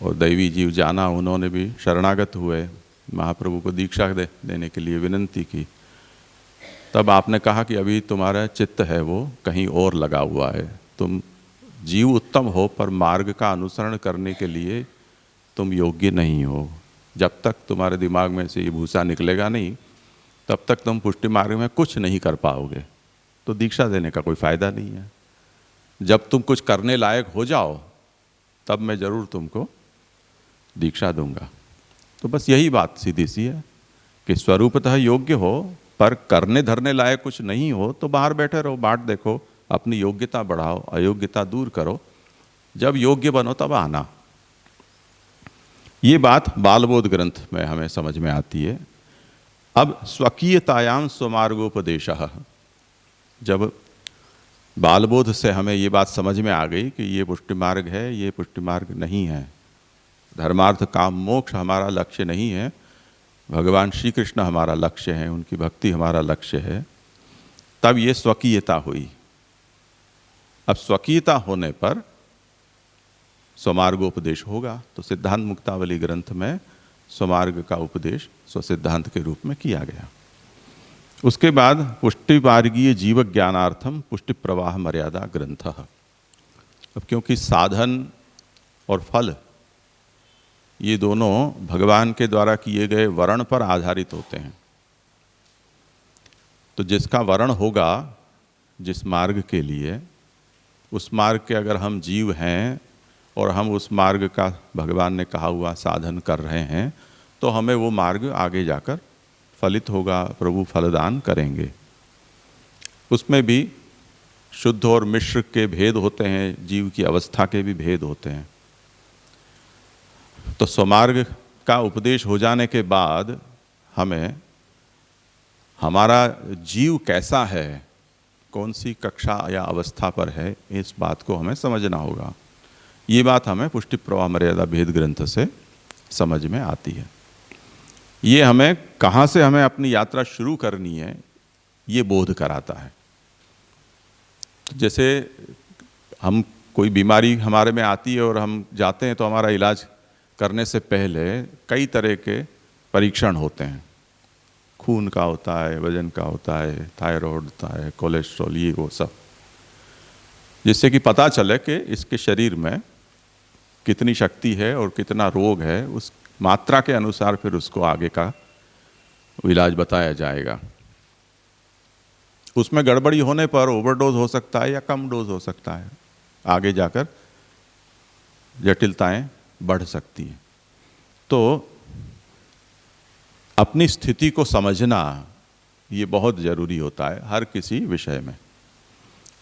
Speaker 1: और दैवी जीव जाना, उन्होंने भी शरणागत हुए, महाप्रभु को दीक्षा देने के लिए विनंती की। तब आपने कहा कि अभी तुम्हारा चित्त है वो कहीं और लगा हुआ है, तुम जीव उत्तम हो पर मार्ग का अनुसरण करने के लिए तुम योग्य नहीं हो। जब तक तुम्हारे दिमाग में से ये भूसा निकलेगा नहीं, तब तक तुम पुष्टि मार्ग में कुछ नहीं कर पाओगे। तो दीक्षा देने का कोई फ़ायदा नहीं है। जब तुम कुछ करने लायक हो जाओ तब मैं ज़रूर तुमको दीक्षा दूंगा। तो बस यही बात सीधी सी है कि स्वरूपतः योग्य हो पर करने धरने लायक कुछ नहीं हो तो बाहर बैठे रहो, बाट देखो, अपनी योग्यता बढ़ाओ, अयोग्यता दूर करो, जब योग्य बनो तब आना। ये बात बालबोध ग्रंथ में हमें समझ में आती है। अब स्वकीयतायाम स्वमार्गोपदेशः, जब बालबोध से हमें ये बात समझ में आ गई कि ये पुष्टि मार्ग है, ये पुष्टि मार्ग नहीं है, धर्मार्थ काम मोक्ष हमारा लक्ष्य नहीं है, भगवान श्री कृष्ण हमारा लक्ष्य है, उनकी भक्ति हमारा लक्ष्य है, तब ये स्वकीयता हुई। अब स्वकीयता होने पर स्वमार्गोपदेश होगा। तो सिद्धांत मुक्तावली ग्रंथ में स्वमार्ग का उपदेश स्वसिद्धांत के रूप में किया गया। उसके बाद पुष्टि मार्गीय जीव ज्ञानार्थम पुष्टि प्रवाह मर्यादा ग्रंथ। अब क्योंकि साधन और फल ये दोनों भगवान के द्वारा किए गए वर्ण पर आधारित होते हैं, तो जिसका वर्ण होगा जिस मार्ग के लिए, उस मार्ग के अगर हम जीव हैं और हम उस मार्ग का भगवान ने कहा हुआ साधन कर रहे हैं, तो हमें वो मार्ग आगे जाकर फलित होगा, प्रभु फलदान करेंगे। उसमें भी शुद्ध और मिश्र के भेद होते हैं, जीव की अवस्था के भी भेद होते हैं। तो स्वमार्ग का उपदेश हो जाने के बाद हमें हमारा जीव कैसा है, कौन सी कक्षा या अवस्था पर है, इस बात को हमें समझना होगा। ये बात हमें पुष्टि प्रवाह मर्यादा भेद ग्रंथ से समझ में आती है। ये हमें कहाँ से हमें अपनी यात्रा शुरू करनी है ये बोध कराता है। तो जैसे हम कोई बीमारी हमारे में आती है और हम जाते हैं तो हमारा इलाज करने से पहले कई तरह के परीक्षण होते हैं, खून का होता है, वजन का होता है, थायराइड होता है, कोलेस्ट्रॉल, ये वो सब, जिससे कि पता चले कि इसके शरीर में कितनी शक्ति है और कितना रोग है, उस मात्रा के अनुसार फिर उसको आगे का इलाज बताया जाएगा। उसमें गड़बड़ी होने पर ओवरडोज हो सकता है या कम डोज हो सकता है, आगे जाकर जटिलताएं बढ़ सकती हैं। तो अपनी स्थिति को समझना ये बहुत ज़रूरी होता है हर किसी विषय में,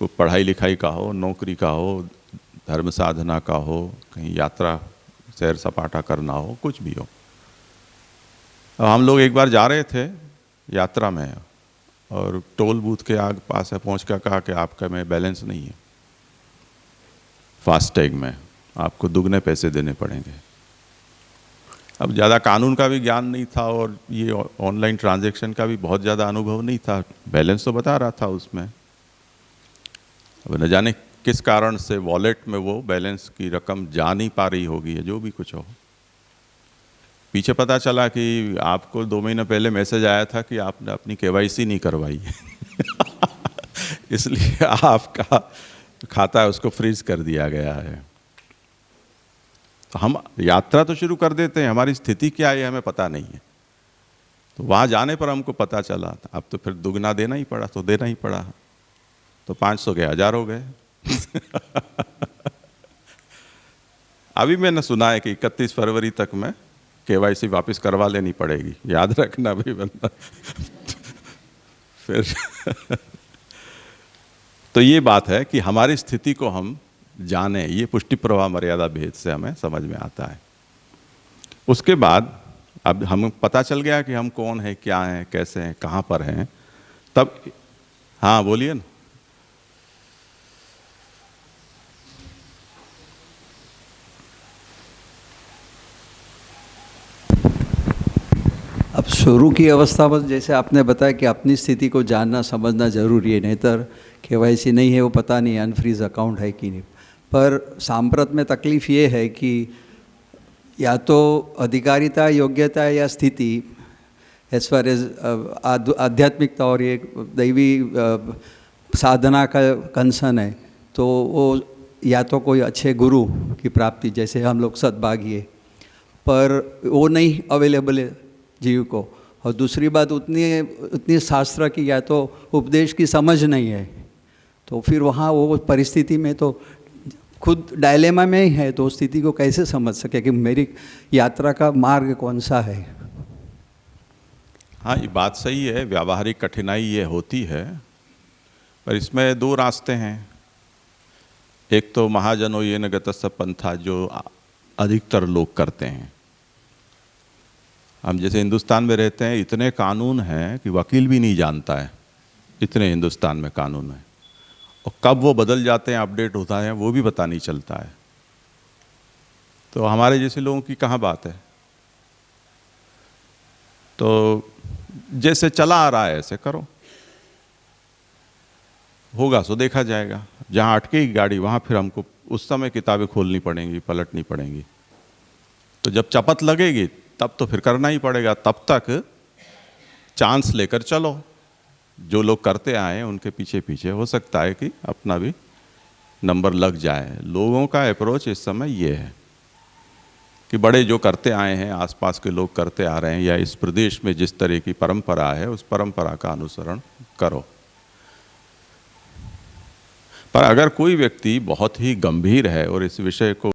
Speaker 1: वो पढ़ाई लिखाई का हो, नौकरी का हो, धर्म साधना का हो, कहीं यात्रा सैर सपाटा करना हो, कुछ भी हो। अब हम लोग एक बार जा रहे थे यात्रा में और टोल बूथ के आग पास है पहुँच कर कहा कि आपका में बैलेंस नहीं है, फास्टैग में आपको दुगने पैसे देने पड़ेंगे। अब ज़्यादा कानून का भी ज्ञान नहीं था और ये ऑनलाइन ट्रांजैक्शन का भी बहुत ज़्यादा अनुभव नहीं था। बैलेंस तो बता रहा था उसमें, अब न जाने किस कारण से वॉलेट में वो बैलेंस की रकम जा नहीं पा रही होगी, या जो भी कुछ हो। पीछे पता चला कि आपको 2 महीने पहले मैसेज आया था कि आपने अपनी केवाईसी नहीं करवाई है इसलिए आपका खाता है उसको फ्रीज कर दिया गया है। तो हम यात्रा तो शुरू कर देते हैं, हमारी स्थिति क्या है हमें पता नहीं है। तो वहाँ जाने पर हमको पता चला, अब तो फिर दुगना देना ही पड़ा, तो देना ही पड़ा। तो 500 के 1000 हो गए अभी मैंने सुना है कि 31 फरवरी तक में केवाईसी वापस करवा लेनी पड़ेगी, याद रखना भी बंदा फिर तो ये बात है कि हमारी स्थिति को हम जाने, ये पुष्टि प्रवाह मर्यादा भेद से हमें समझ में आता है। उसके बाद अब हम पता चल गया कि हम कौन है, क्या हैं, कैसे हैं, कहाँ पर हैं, तब हाँ बोलिए ना।
Speaker 2: अब शुरू की अवस्था में जैसे आपने बताया कि अपनी स्थिति को जानना समझना ज़रूरी है, नहीं तो केवाईसी नहीं है वो पता नहीं अनफ्रीज अकाउंट है कि नहीं। पर सांप्रत में तकलीफ़ ये है कि या तो अधिकारिता, योग्यता या स्थिति एज फार एज आध्यात्मिकता और ये दैवी साधना का कंसर्न है, तो वो या तो कोई अच्छे गुरु की प्राप्ति, जैसे हम लोग सद्भागी है, पर वो नहीं अवेलेबल है जीव को। और दूसरी बात उतनी शास्त्र की या तो उपदेश की समझ नहीं है, तो फिर वहाँ वो परिस्थिति में तो खुद डायलेमा में ही है, तो स्थिति को कैसे समझ सके कि मेरी यात्रा का मार्ग कौन सा है।
Speaker 1: हाँ, ये बात सही है, व्यावहारिक कठिनाई ये होती है, पर इसमें 2 रास्ते हैं। एक तो महाजनो येन गतस्स पंथा, जो अधिकतर लोग करते हैं। हम जैसे हिंदुस्तान में रहते हैं, इतने कानून हैं कि वकील भी नहीं जानता है, इतने हिंदुस्तान में कानून हैं, और कब वो बदल जाते हैं, अपडेट होता है, वो भी पता नहीं चलता है। तो हमारे जैसे लोगों की कहाँ बात है। तो जैसे चला आ रहा है ऐसे करो, होगा सो देखा जाएगा। जहाँ अटकेगी गाड़ी वहाँ फिर हमको उस समय किताबें खोलनी पड़ेंगी, पलटनी पड़ेंगी। तो जब चपत लगेगी तब तो फिर करना ही पड़ेगा। तब तक चांस लेकर चलो, जो लोग करते आए हैं उनके पीछे पीछे, हो सकता है कि अपना भी नंबर लग जाए। लोगों का अप्रोच इस समय ये है कि बड़े जो करते आए हैं, आसपास के लोग करते आ रहे हैं, या इस प्रदेश में जिस तरह की परंपरा है उस परंपरा का अनुसरण करो। पर अगर कोई व्यक्ति बहुत ही गंभीर है और इस विषय को